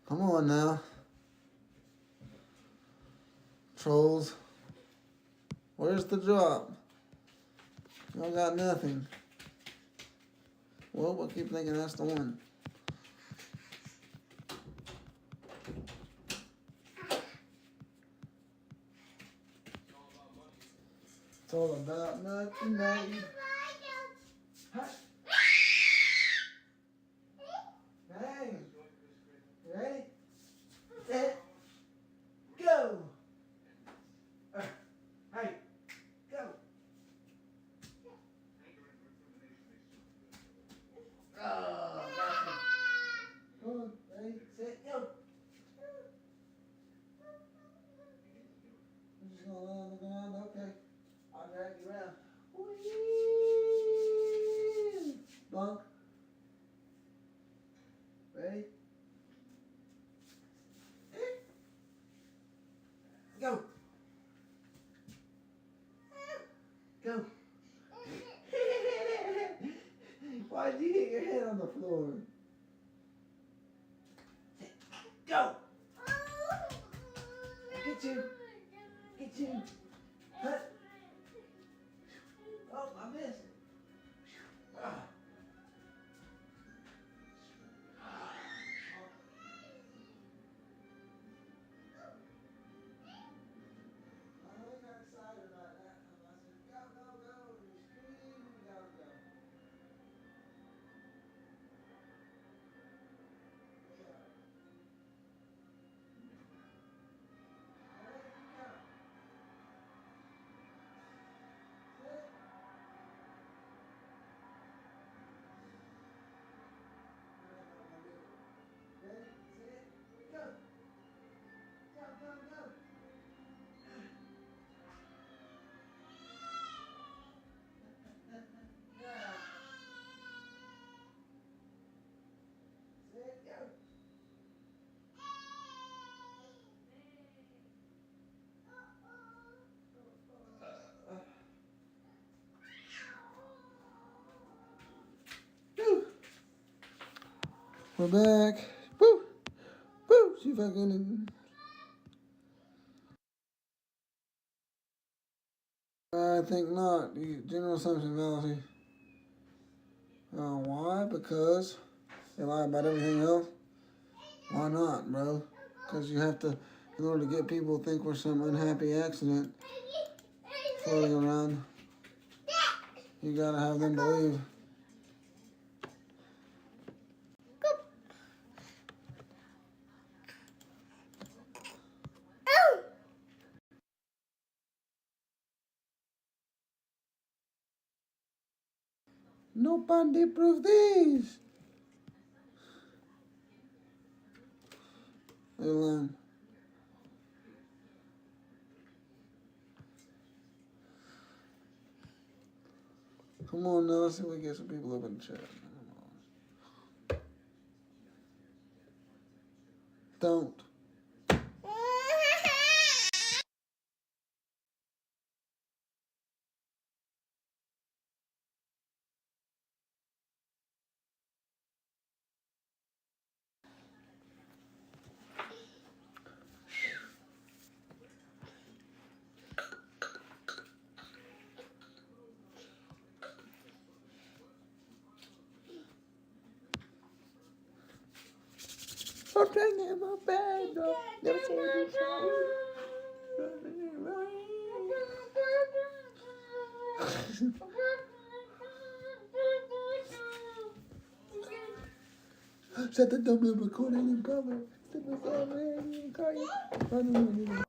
Come on now. Trolls. Where's the drop? Y'all got nothing. Well, we'll keep thinking that's the one. It's all about nothing, baby. Hush. Hey. Ready? Set. Go. Hey. Go. Oh, gotcha. Come on. Ready? Set. Go. I'm just gonna lay on the ground. Okay. I'll drag you around. Whee! Bunk. Ready? Go. Go. Why'd you hit your head on the floor? Go. Get you. Get you. Hut. Oh, I missed. Ah. We're back. Woo! Woo! She fucking... I think not. The general assumption fallacy. Why? Because they lie about everything else. Why not, bro? Because you have to, in order to get people to think we're some unhappy accident floating around, you gotta have them believe. Nobody prove these. They're lying. Come on now, let's see if we get some people up in the chat. Don't. I'm trying in my bed, though. Never say this Set the dumb recording in cover. Set the dumb recording.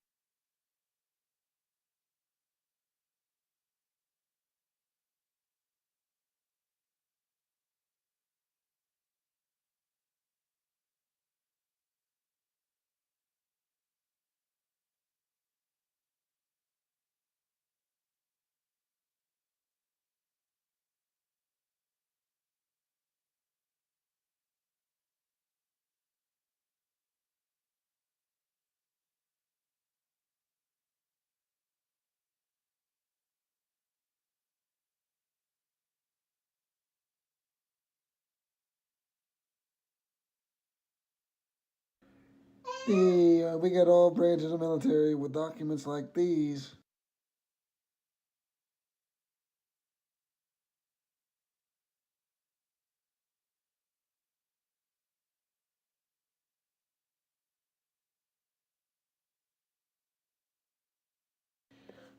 We got all branches of military with documents like these.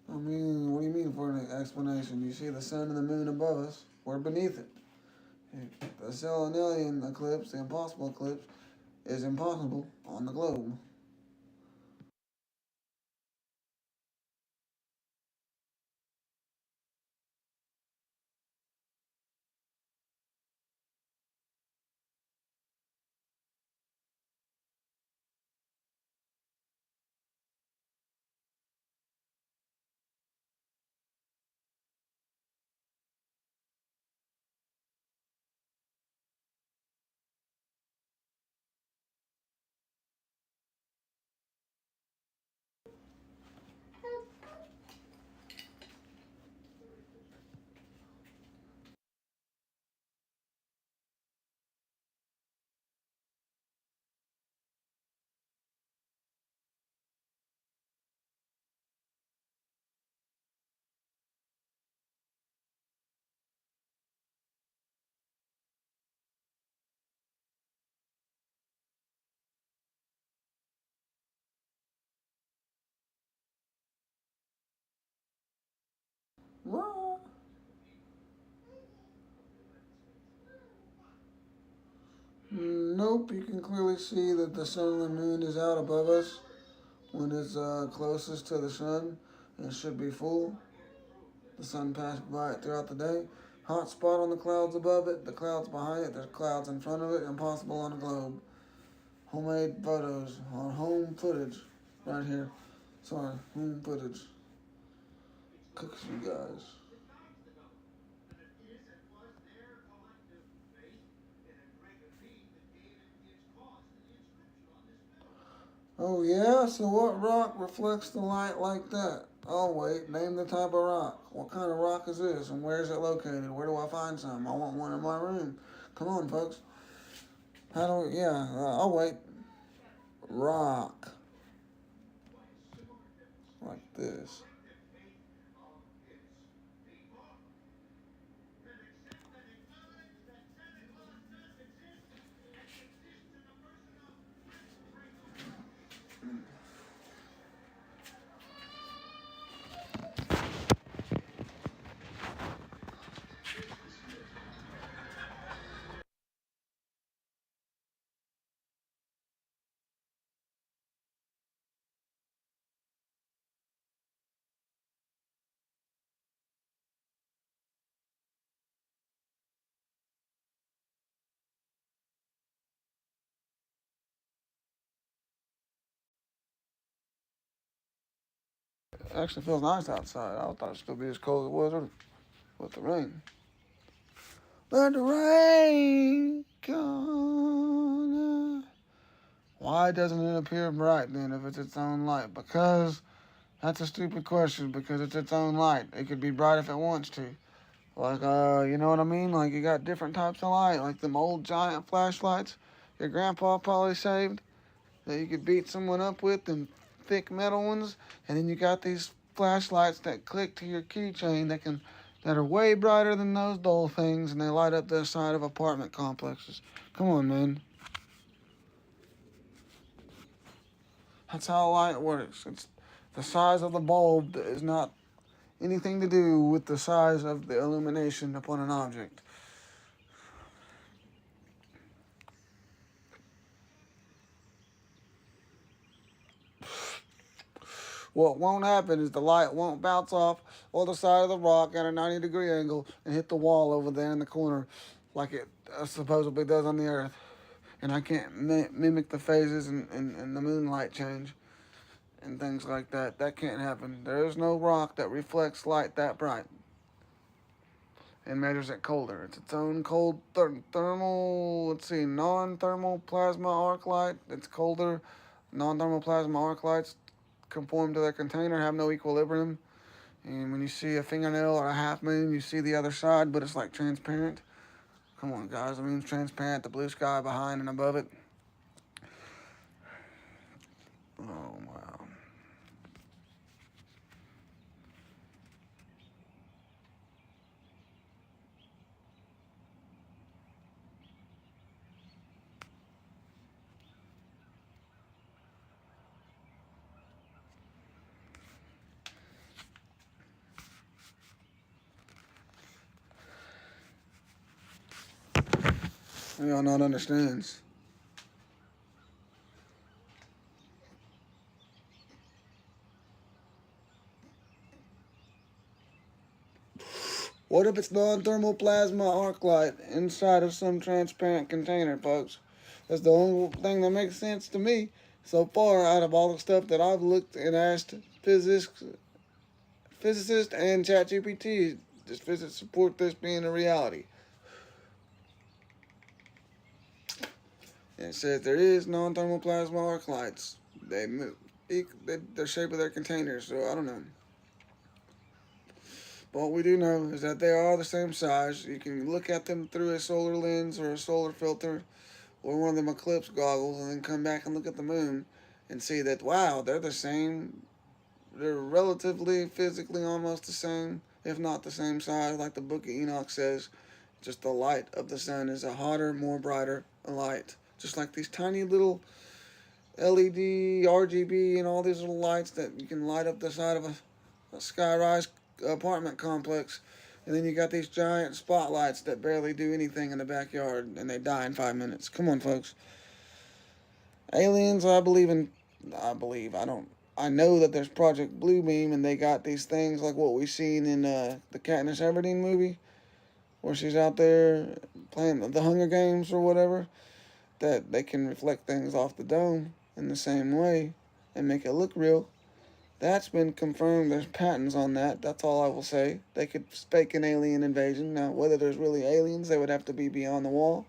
I mean, what do you mean for an explanation? You see the sun and the moon above us. We're beneath it. The Selenalian eclipse, the impossible eclipse, is impossible on the globe. What? Nope, you can clearly see that the sun and the moon is out above us when it's closest to the sun. It should be full. The sun passed by it throughout the day. Hot spot on the clouds above it, the clouds behind it, there's clouds in front of it, impossible on a globe. Homemade photos on home footage right here. Sorry, home footage. Cooks you guys. Oh yeah? So what rock reflects the light like that? Oh wait, name the type of rock. What kind of rock is this and where is it located? Where do I find some? I want one in my room. Come on, folks. How do we, yeah, oh wait. Rock. Like this. It actually feels nice outside. I thought it'd still be as cold as it was with the rain. Let the rain gonna Why doesn't it appear bright then if it's its own light? Because that's a stupid question, because it's its own light. It could be bright if it wants to. Like, you know what I mean? Like, you got different types of light, like them old giant flashlights your grandpa probably saved that you could beat someone up with, them thick metal ones. And then you got these flashlights that click to your keychain that are way brighter than those dull things, and they light up the side of apartment complexes. Come on, man. That's how light works. It's the size of the bulb is not anything to do with the size of the illumination upon an object. What won't happen is the light won't bounce off on the side of the rock at a 90-degree angle and hit the wall over there in the corner like it supposedly does on the Earth. And I can't mimic the phases and the moonlight change and things like that. That can't happen. There is no rock that reflects light that bright and measures it colder. It's its own cold thermal, non-thermal plasma arc light. It's colder. Non-thermal plasma arc lights conform to their container, have no equilibrium. And when you see a fingernail or a half moon, you see the other side, but it's like transparent. Come on, guys. The moon's transparent. The blue sky behind and above it. Oh, wow. Y'all not understands. What if it's non-thermal plasma arc light inside of some transparent container, folks? That's the only thing that makes sense to me so far out of all the stuff that I've looked and asked physicists and ChatGPT. Does physics support this being a reality? And it says there is non-thermal plasma arc lights. They move. The shape of their containers, so I don't know. But what we do know is that they are the same size. You can look at them through a solar lens or a solar filter or one of them eclipse goggles and then come back and look at the moon and see that, wow, they're the same. They're relatively, physically almost the same, if not the same size, like the Book of Enoch says. Just the light of the sun is a hotter, more brighter light. Just like these tiny little LED, RGB, and all these little lights that you can light up the side of a sky-rise apartment complex. And then you got these giant spotlights that barely do anything in the backyard, and they die in 5 minutes. Come on, folks. Aliens, I know that there's Project Bluebeam, and they got these things like what we've seen in the Katniss Everdeen movie, where she's out there playing the Hunger Games or whatever, that they can reflect things off the dome in the same way and make it look real. That's been confirmed. There's patents on that. That's all I will say. They could fake an alien invasion. Now, whether there's really aliens, they would have to be beyond the wall.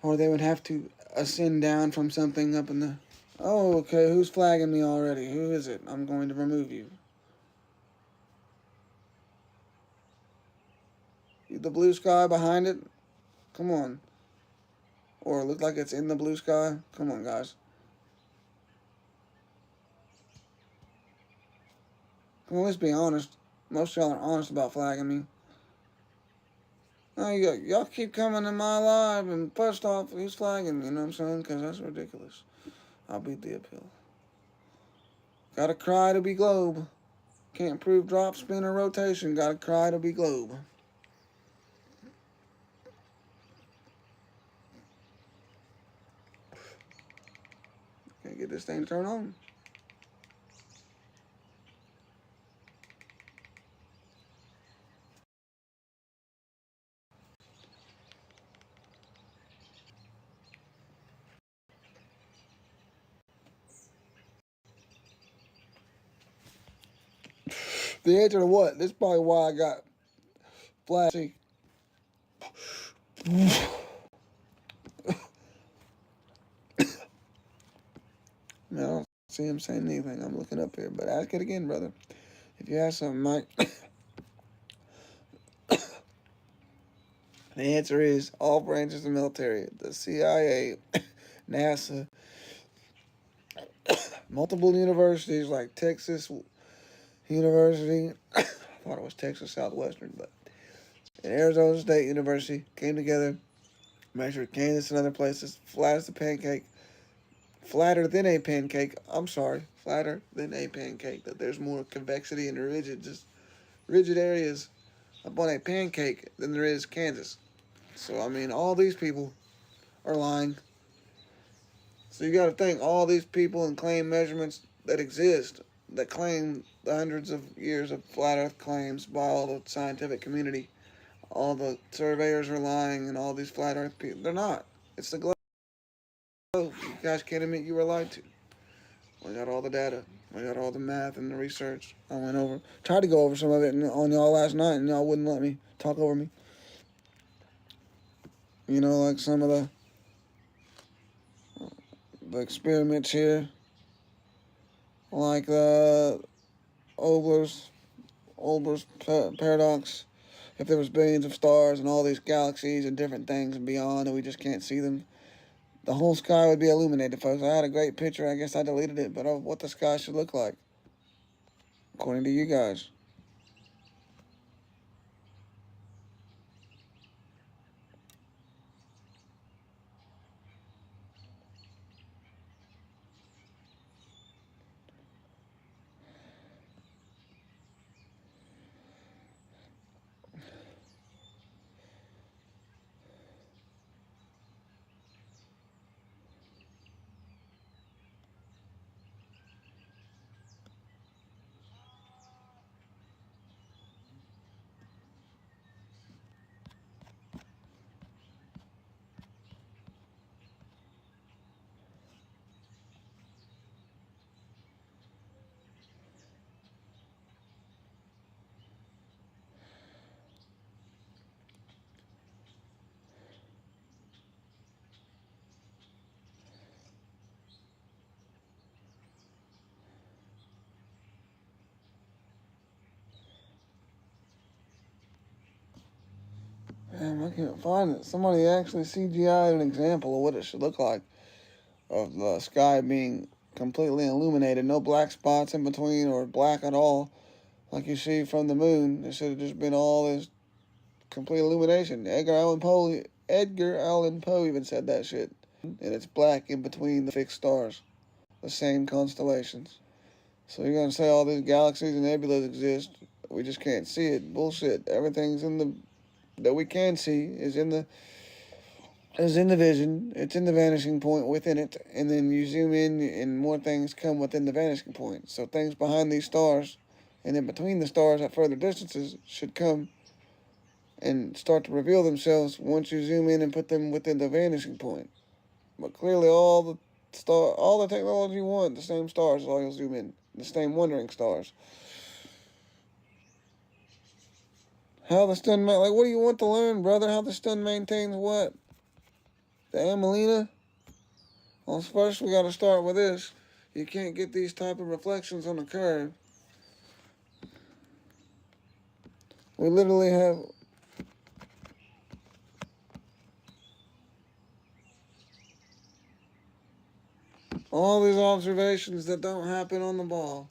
Or they would have to ascend down from something up in the... Oh, okay. Who's flagging me already? Who is it? I'm going to remove you. The blue sky behind it? Come on. Or it looks like it's in the blue sky? Come on, guys. Come on, let's be honest. Most of y'all are honest about flagging me. No, y'all keep coming to my live and first off, who's flagging me? You know what I'm saying? Because that's ridiculous. I'll beat the appeal. Gotta cry to be globe. Can't prove drop, spin, or rotation. Gotta cry to be globe. Can't get this thing to turn on. The answer to what? This is probably why I got flashy. I don't see him saying anything. I'm looking up here, but ask it again, brother. If you ask something, Mike. The answer is all branches of the military, the CIA, NASA, multiple universities like Texas University. I thought it was Texas Southwestern, but and Arizona State University came together, measured Kansas and other places, flat as a pancake, flatter than a pancake. I'm sorry, flatter than a pancake. That there's more convexity and rigid areas up on a pancake than there is Kansas. So I mean, all these people are lying. So you got to think all these people and claim measurements that exist, that claim the hundreds of years of flat Earth claims by all the scientific community. All the surveyors are lying, and all these flat Earth people, they're not. It's the globe. You guys can't admit you were lied to. We got all the data. We got all the math and the research. I went over, tried to go over some of it on y'all last night, and y'all wouldn't let me talk over me. You know, like some of the experiments here, like the Obler's paradox. If there was billions of stars and all these galaxies and different things and beyond, and we just can't see them, the whole sky would be illuminated, folks. I had a great picture. I guess I deleted it, but of what the sky should look like, according to you guys. Damn, I can't find it. Somebody actually CGI'd an example of what it should look like of the sky being completely illuminated, no black spots in between or black at all, like you see from the moon. It should have just been all this complete illumination. Edgar Allan Poe even said that shit. And it's black in between the fixed stars, the same constellations. So you're gonna say all these galaxies and nebulas exist? We just can't see it. Bullshit. Everything's in the that we can see is in the vision. It's in the vanishing point within it, and then you zoom in, and more things come within the vanishing point. So things behind these stars, and in between the stars at further distances, should come and start to reveal themselves once you zoom in and put them within the vanishing point. But clearly, all the technology you want, the same stars, all you'll zoom in, the same wandering stars. How the sun, like, what do you want to learn, brother? How the sun maintains what? The Amelina? Well, first we got to start with this. You can't get these type of reflections on a curve. We literally have all these observations that don't happen on the ball.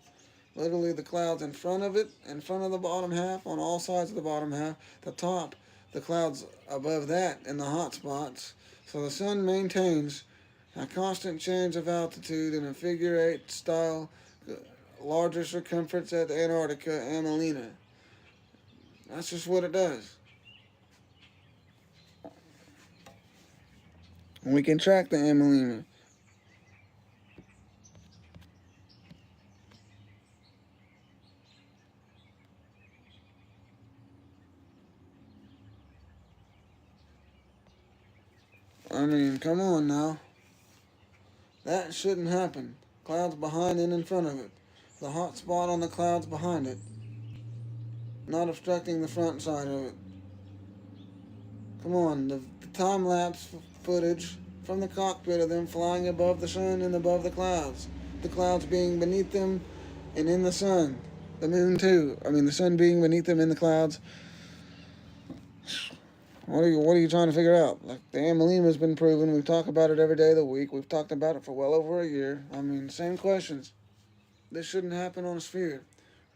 Literally the clouds in front of it, in front of the bottom half, on all sides of the bottom half, the top, the clouds above that, and the hot spots. So the sun maintains a constant change of altitude in a figure-8 style, larger circumference at Antarctica, Amelina. That's just what it does. And we can track the Amelina. I mean, come on now. That shouldn't happen. Clouds behind and in front of it. The hot spot on the clouds behind it. Not obstructing the front side of it. Come on, the time-lapse footage from the cockpit of them flying above the sun and above the clouds. the clouds being beneath them and in the sun. The moon too. I mean, the sun being beneath them in the clouds. What are you trying to figure out? Like, the Amalima has been proven. We talk about it every day of the week. We've talked about it for well over a year. I mean, same questions. This shouldn't happen on a sphere.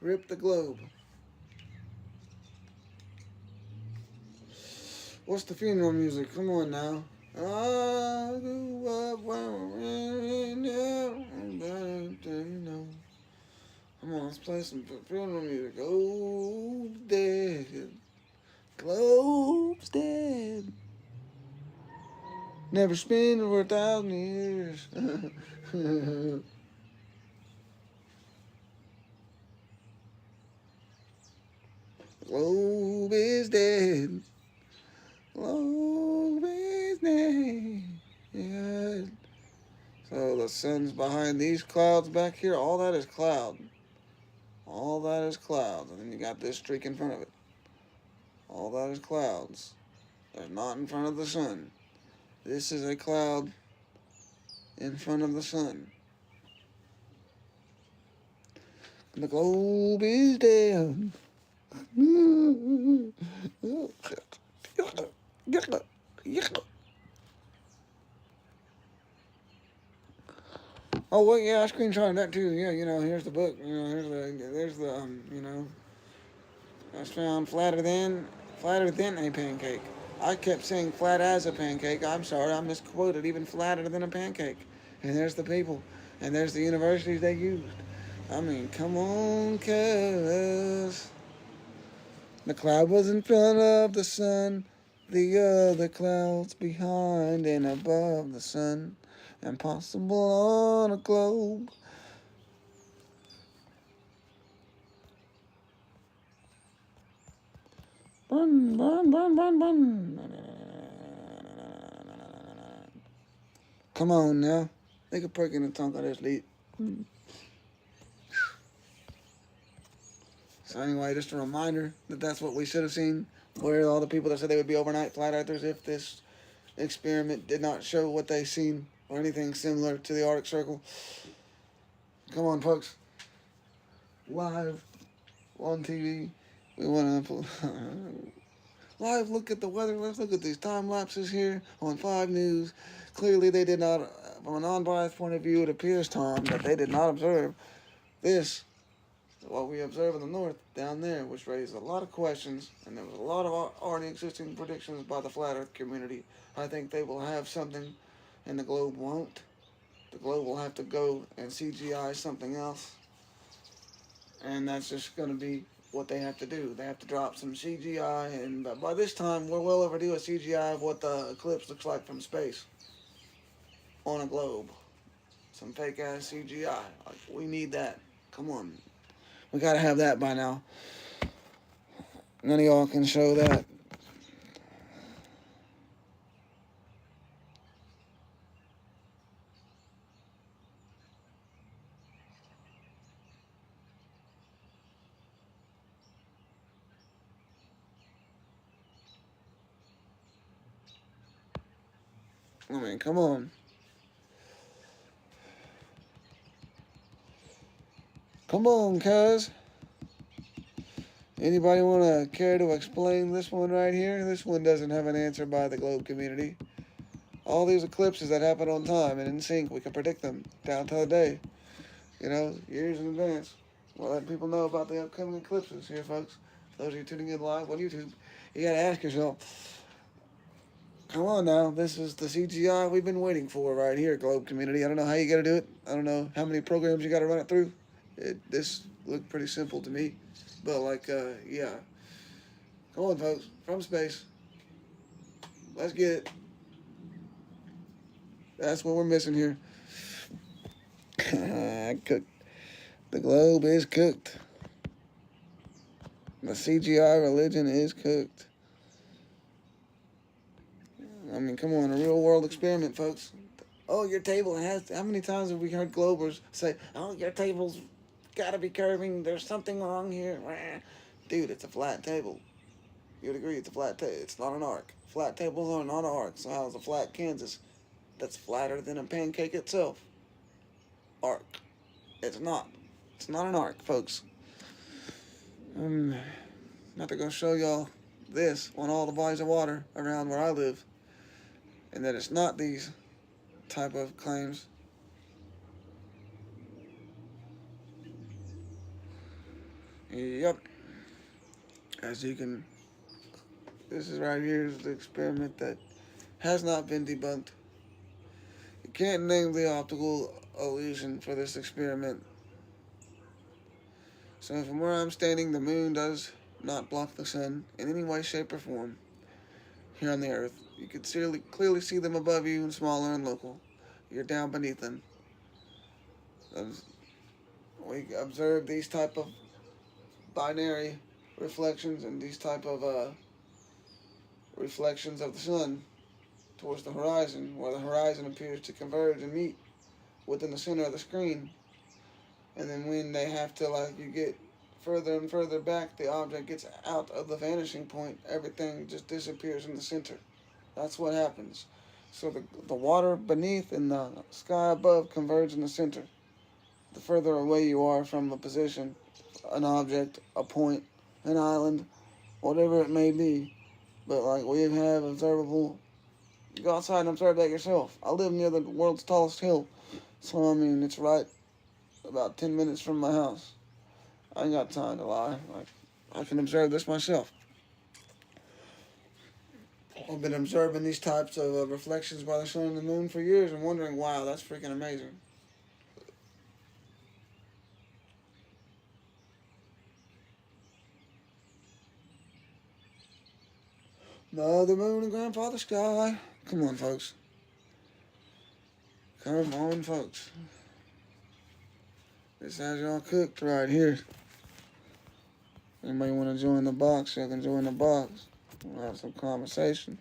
Rip the globe. What's the funeral music? Come on now. I grew up Come on, let's play some funeral music. Oh, dead. Globe's dead. Never spin for 1,000 years. Globe is dead. Globe is dead. Yeah. So the sun's behind these clouds back here. All that is cloud. All that is clouds. And then you got this streak in front of it. All that is clouds. They're not in front of the sun. This is a cloud in front of the sun. The globe is dead. Oh, well, yeah, I screenshotted that too. Yeah, here's the book. There's the I found flatter than a pancake. I kept saying flat as a pancake. I'm sorry, I misquoted. Even flatter than a pancake. And there's the people. And there's the universities they used. I mean, come on, cuz. The cloud was in front of the sun. The other clouds behind and above the sun. Impossible on a globe. Bun, bun, bun, bun, bun. Come on now. They could perk in the tongue of this lead. So anyway, just a reminder that that's what we should have seen. Where are all the people that said they would be overnight flat earthers if this experiment did not show what they seen or anything similar to the Arctic Circle? Come on, folks. Live on TV. We want to live look at the weather. Let's look at these time lapses here on 5 News. Clearly, they did not, from a non-biased point of view, it appears, Tom, that they did not observe this, what we observe in the north down there, which raised a lot of questions, and there was a lot of already existing predictions by the flat earth community. I think they will have something, and the globe won't. The globe will have to go and CGI something else, and that's just going to be what they have to do. They have to drop some CGI, and by this time, we're well overdue a CGI of what the eclipse looks like from space on a globe. Some fake-ass CGI. We need that. Come on. We gotta have that by now. None of y'all can show that. I mean, come on. Come on, cuz. Anybody want to care to explain this one right here? This one doesn't have an answer by the globe community. All these eclipses that happen on time and in sync, we can predict them down to the day. Years in advance. We'll let people know about the upcoming eclipses here, folks. Those of you tuning in live on YouTube, you got to ask yourself, come on now, this is the CGI we've been waiting for right here, globe community. I don't know how you got to do it. I don't know how many programs you got to run it through. This looked pretty simple to me. But, yeah. Come on, folks. From space. Let's get it. That's what we're missing here. Cooked. The globe is cooked. The CGI religion is cooked. I mean, come on. A real-world experiment, folks. Oh, your table has... How many times have we heard globers say, oh, your table's got to be curving. There's something wrong here. Dude, it's a flat table. You'd agree it's a flat table. It's not an arc. Flat tables are not an arc. So how's a flat Kansas that's flatter than a pancake itself? Arc. It's not. It's not an arc, folks. I'm not going to show y'all this on all the bodies of water around where I live, and that it's not these type of claims. Yep. As you can, this is right here is the experiment that has not been debunked. You can't name the optical illusion for this experiment. So from where I'm standing, the moon does not block the sun in any way, shape, or form here on the earth. You can clearly see them above you and smaller and local. You're down beneath them. We observe these type of binary reflections and these type of reflections of the sun towards the horizon, where the horizon appears to converge and meet within the center of the screen. And then when they have to, like, you get further and further back, the object gets out of the vanishing point, everything just disappears in the center. That's what happens. So the water beneath and the sky above converge in the center. The further away you are from a position, an object, a point, an island, whatever it may be. But like we have observable, you go outside and observe that yourself. I live near the world's tallest hill, so I mean it's right about 10 minutes from my house. I ain't got time to lie. Like, I can observe this myself. I've been observing these types of reflections by the sun and the moon for years and wondering, wow, that's freaking amazing. Mother Moon and Grandfather Sky. Come on, folks. Come on, folks. This has y'all cooked right here. Anybody want to join the box, y'all can join the box. We'll have some conversation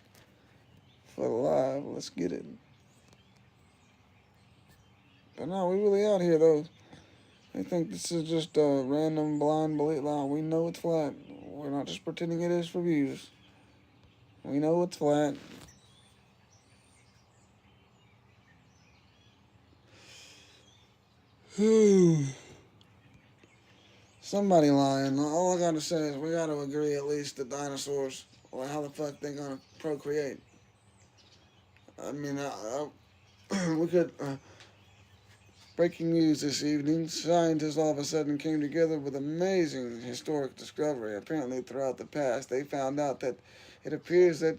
for the live. Let's get it. But no, we really out here, though. They think this is just a random blind belief. We know it's flat. We're not just pretending it is for views. We know it's flat. Somebody lying. All I gotta say is we gotta agree at least the dinosaurs, or how the fuck they gonna procreate. I mean, we could. Breaking news this evening: scientists all of a sudden came together with amazing historic discovery. Apparently, throughout the past, they found out that it appears that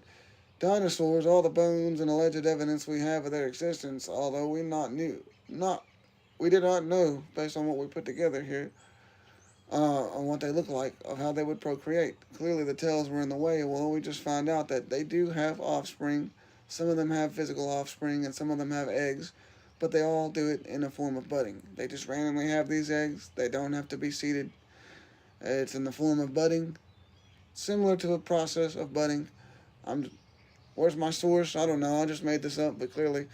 dinosaurs, all the bones and alleged evidence we have of their existence, although we did not know, based on what we put together here, on what they look like, of how they would procreate. Clearly the tails were in the way. Well, we just found out that they do have offspring. Some of them have physical offspring, and some of them have eggs, but they all do it in a form of budding. They just randomly have these eggs. They don't have to be seeded. It's in the form of budding, similar to the process of budding. Where's my source? I don't know. I just made this up, but clearly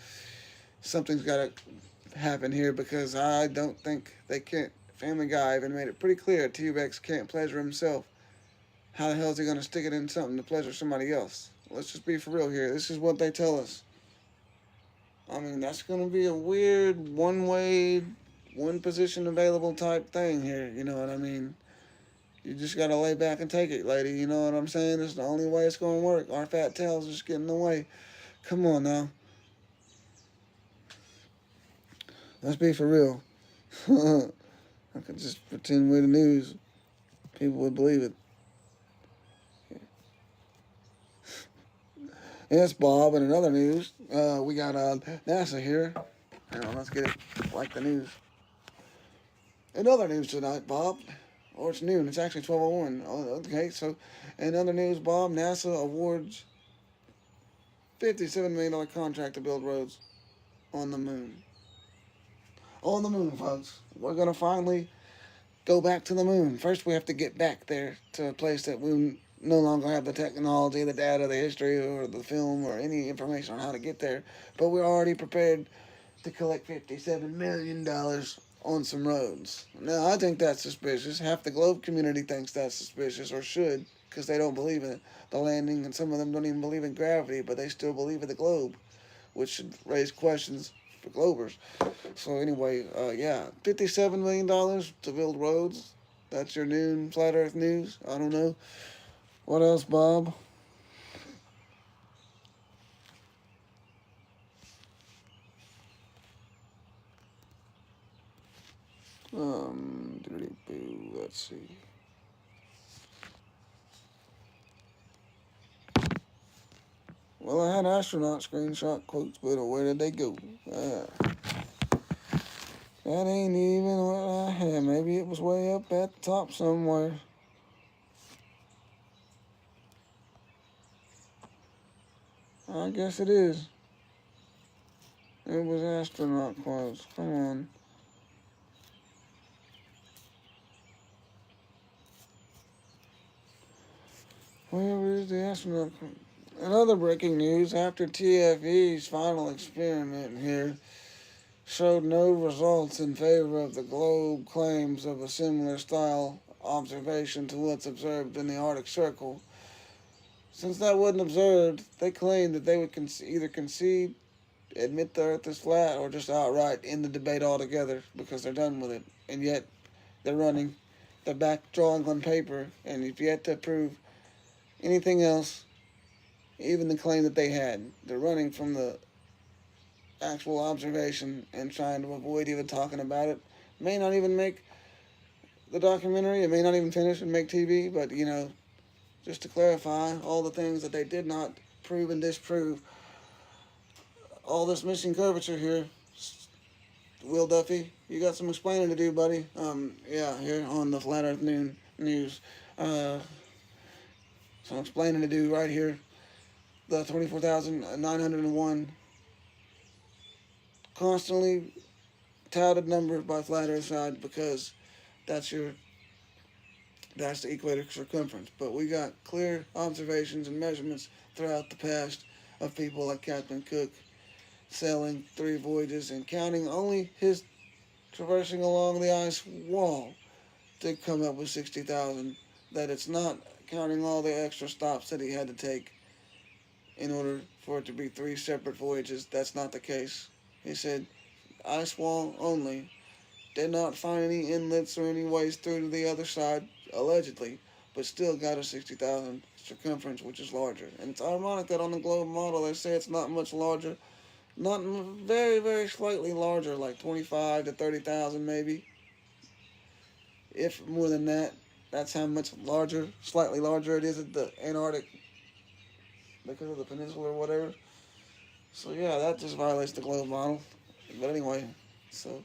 something's got to happen here, because I don't think they can't. Family Guy even made it pretty clear T-Rex can't pleasure himself. How the hell is he going to stick it in something to pleasure somebody else? Let's just be for real here. This is what they tell us. I mean, that's going to be a weird one-way, one position available type thing here. You know what I mean? You just got to lay back and take it, lady. You know what I'm saying? It's the only way it's going to work. Our fat tails just get in the way. Come on now. Let's be for real. I could just pretend we're the news. People would believe it. Yes, Bob, and in other news, we got NASA here. Hang on, let's get it like the news. In other news tonight, Bob, or it's noon, it's actually 12:01. Oh, okay, so in other news, Bob, NASA awards $57 million contract to build roads on the moon. On the moon, folks. We're going to finally go back to the moon. First, we have to get back there to a place that we no longer have the technology, the data, the history, or the film, or any information on how to get there. But we're already prepared to collect $57 million on some roads. Now, I think that's suspicious. Half the globe community thinks that's suspicious, or should, because they don't believe in the landing, and some of them don't even believe in gravity, but they still believe in the globe, which should raise questions for Globers. So anyway, yeah, $57 million to build roads. That's your noon Flat Earth news. I don't know. What else, Bob? Let's see. Well, I had astronaut screenshot quotes, but where did they go? That ain't even what I had. Maybe it was way up at the top somewhere. I guess it is. It was astronaut quotes. Come on. Where is the astronaut quote? Another breaking news, after TFE's final experiment here showed no results in favor of the globe claims of a similar style observation to what's observed in the Arctic Circle. Since that wasn't observed, they claimed that they would either concede, admit the Earth is flat, or just outright end the debate altogether because they're done with it. And yet, they're back drawing on paper, and you've yet to prove anything else, even the claim that they had. They're running from the actual observation and trying to avoid even talking about it. May not even make the documentary, it may not even finish and make TV, but, just to clarify all the things that they did not prove and disprove. All this missing curvature here. Will Duffy, you got some explaining to do, buddy. Here on the Flat Earth Noon News. Some explaining to do right here. The 24,901 constantly touted number by Flat Earth side because that's the equator circumference. But we got clear observations and measurements throughout the past of people like Captain Cook sailing 3 voyages and counting only his traversing along the ice wall to come up with 60,000. That it's not counting all the extra stops that he had to take in order for it to be 3 separate voyages. That's not the case. He said ice wall only. Did not find any inlets or any ways through to the other side, allegedly, but still got a 60,000 circumference, which is larger. And it's ironic that on the globe model they say it's not much larger. Not very, very slightly larger, like 25 to 30,000 maybe. If more than that, that's how much larger, slightly larger it is at the Antarctic because of the peninsula or whatever. So yeah, that just violates the globe model. But anyway, so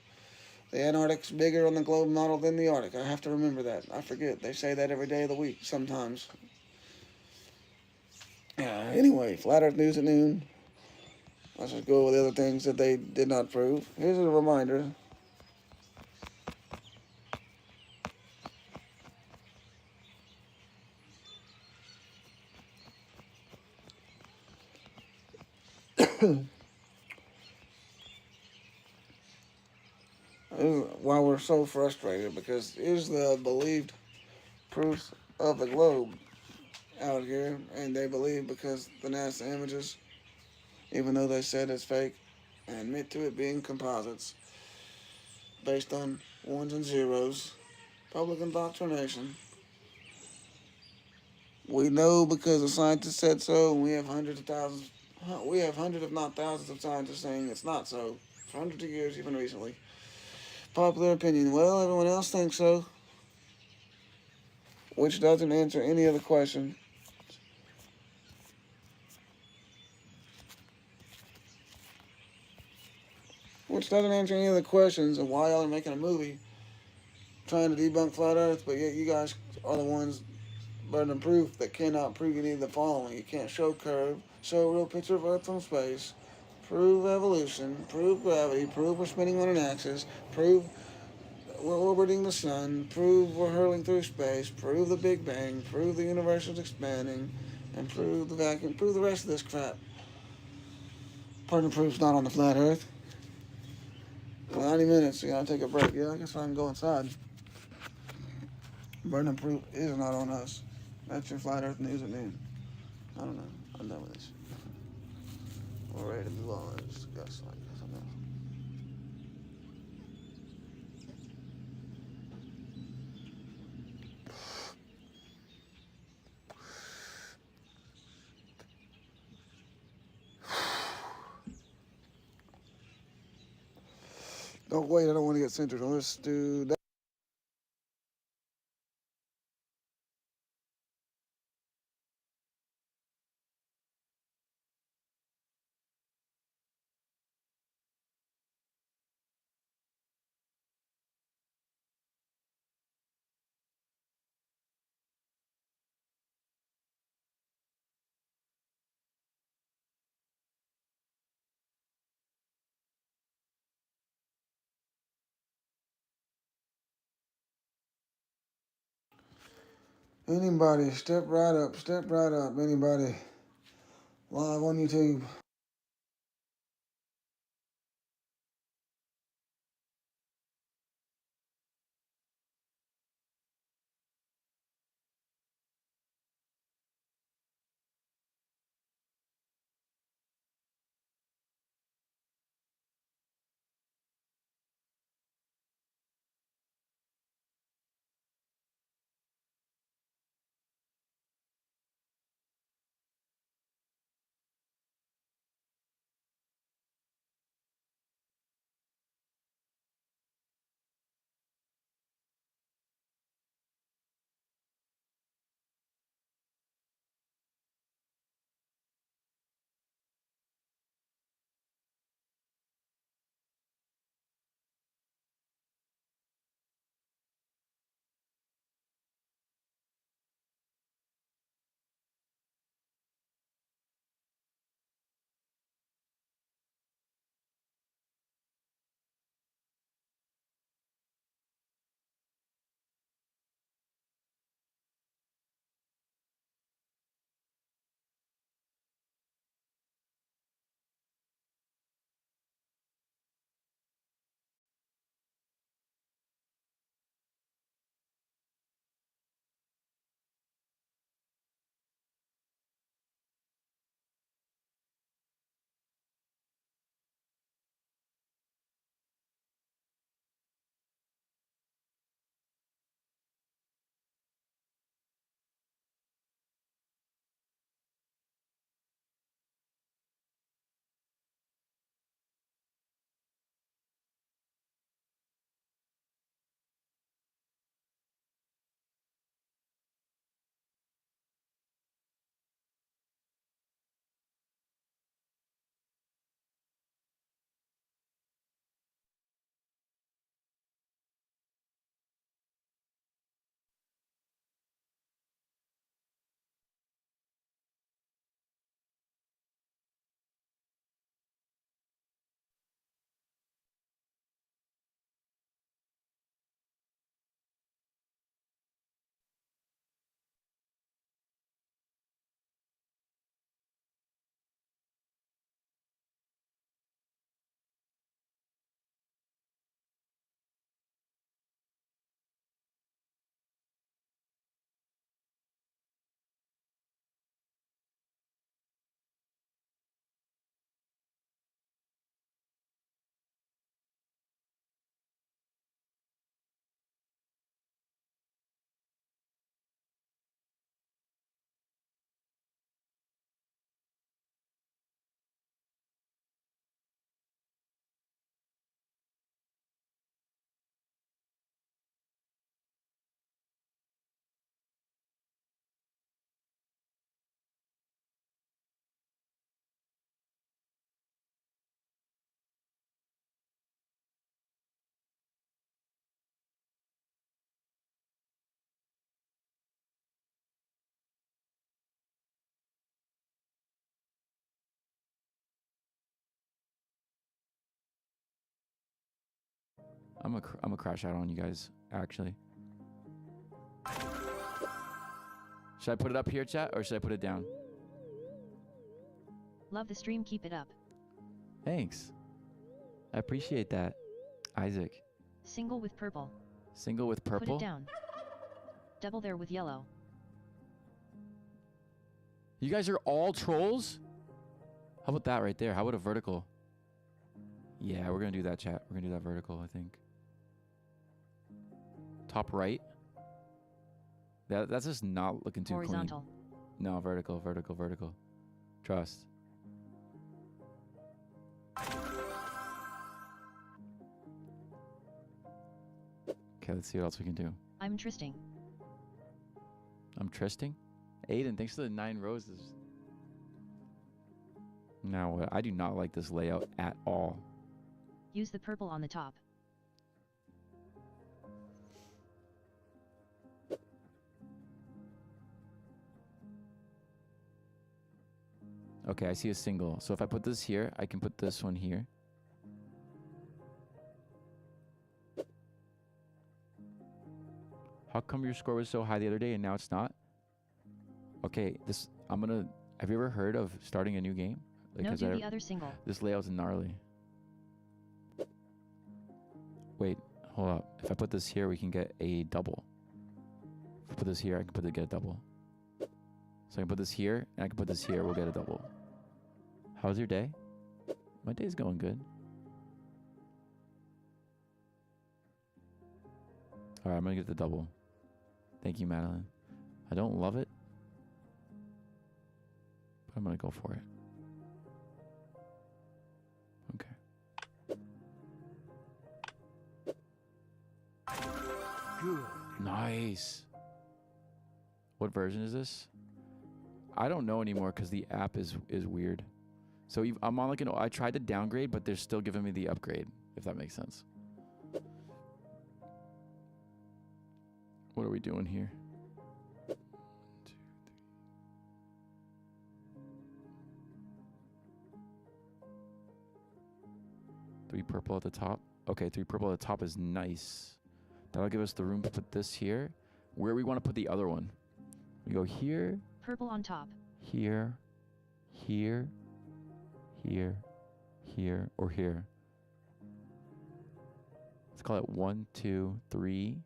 the Antarctic's bigger on the globe model than the Arctic. I have to remember that. I forget. They say that every day of the week sometimes. Anyway, Flat Earth News at noon. Let's just go with the other things that they did not prove. Here's a reminder. Why we're so frustrated, because here's the believed proofs of the globe out here, and they believe because the NASA images, even though they said it's fake, and admit to it being composites based on ones and zeros, public indoctrination. We know because the scientists said so, and we have hundreds if not thousands of scientists saying it's not so for hundreds of years, even recently. Popular opinion. Well, everyone else thinks so, which doesn't answer any of the question. Which doesn't answer any of the questions of why y'all are making a movie trying to debunk Flat Earth, but yet you guys are the ones burden of proof that cannot prove any of the following. You can't show curve, show a real picture of Earth from space, prove evolution, prove gravity, prove we're spinning on an axis, prove we're orbiting the sun, prove we're hurling through space, prove the Big Bang, prove the universe is expanding, and prove the vacuum, prove the rest of this crap. Burden of proof's not on the Flat Earth. 90 minutes, you gotta take a break. Yeah, I guess I can go inside. Burden of proof is not on us. That's your Flat Earth News at noon. I don't know. I'm done with this. We're ready to move on. It's just like something else. Oh, wait, I don't want to get centered. Let's do that. Anybody, step right up, step right up. Anybody, live on YouTube. I'm a crash out on you guys, actually. Should I put it up here, chat, or should I put it down? Love the stream, keep it up. Thanks. I appreciate that, Isaac. Single with purple. Single with purple? Put it down. Double there with yellow. You guys are all trolls? How about that right there? How about a vertical? Yeah, we're gonna do that, chat. We're gonna do that vertical, I think. Top right. That's just not looking too Horizontal. clean. No, vertical, vertical, vertical. Trust. Okay, let's see what else we can do. I'm tristing. I'm tristing. Aiden, thanks for the 9 roses. Now what? I do not like this layout at all. Use the purple on the top. Okay, I see a single. So if I put this here, I can put this one here. How come your score was so high the other day and now it's not? Okay, have you ever heard of starting a new game? Like, No, do the other single. This layout's gnarly. Wait, hold up. If I put this here, we can get a double. If I put this here, I can get a double. So I can put this here, and I can put this here, we'll get a double. How's your day? My day's going good. Alright, I'm gonna get the double. Thank you, Madeline. I don't love it, but I'm gonna go for it. Okay. Good. Nice. What version is this? I don't know anymore because the app is weird. So I'm on like I tried to downgrade, but they're still giving me the upgrade, if that makes sense. What are we doing here? 1, 2, 3. 3 purple at the top. Okay, 3 purple at the top is nice. That'll give us the room to put this here. Where we want to put the other one. We go here. Purple on top. Here. Here. Here. Here. Or here. Let's call it 1, 2, 3,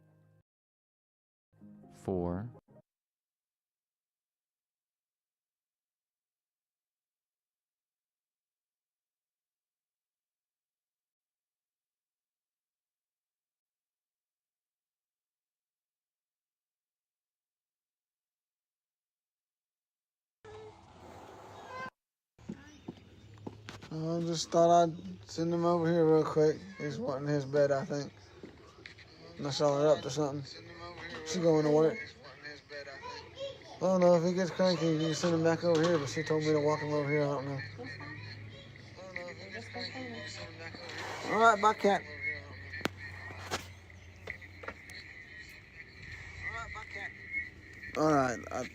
4. I just thought I'd send him over here real quick. He's wanting his bed, I think. Unless y'all are up to something. She going to work. I don't know if he gets cranky, you can send him back over here, but she told me to walk him over here. I don't know. All right, bye, cat. All right, I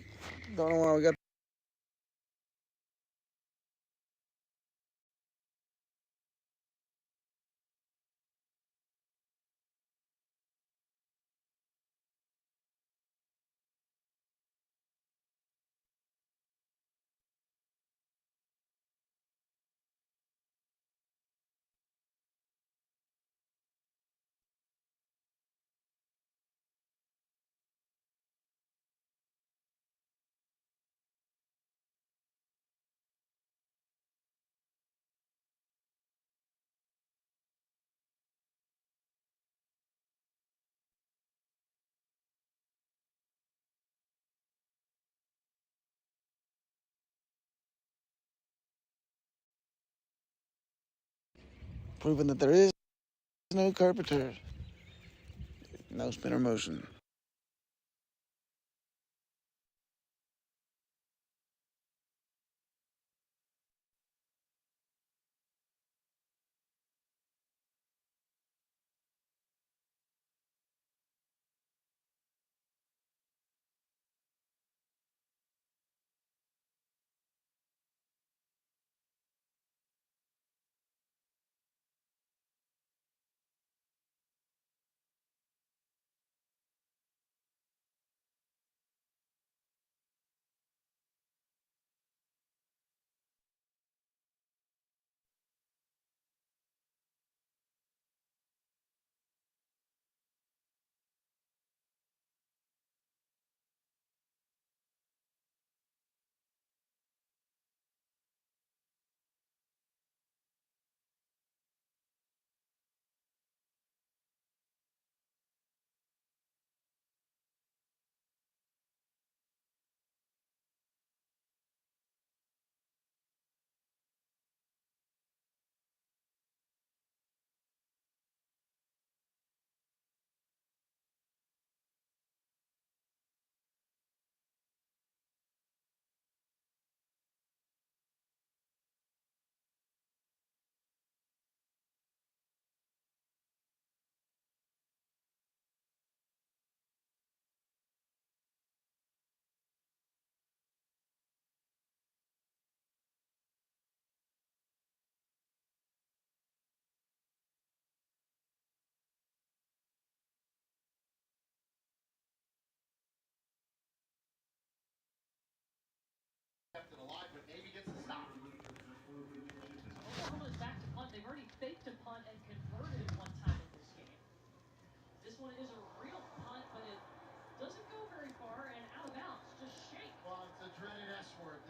don't know why we got proving that there is no carpenter, no spinner motion.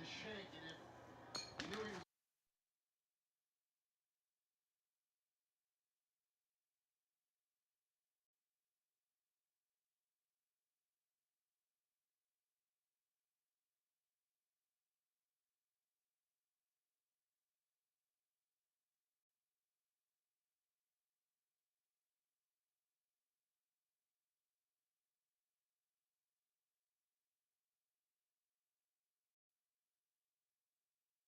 shaking it. You knew he was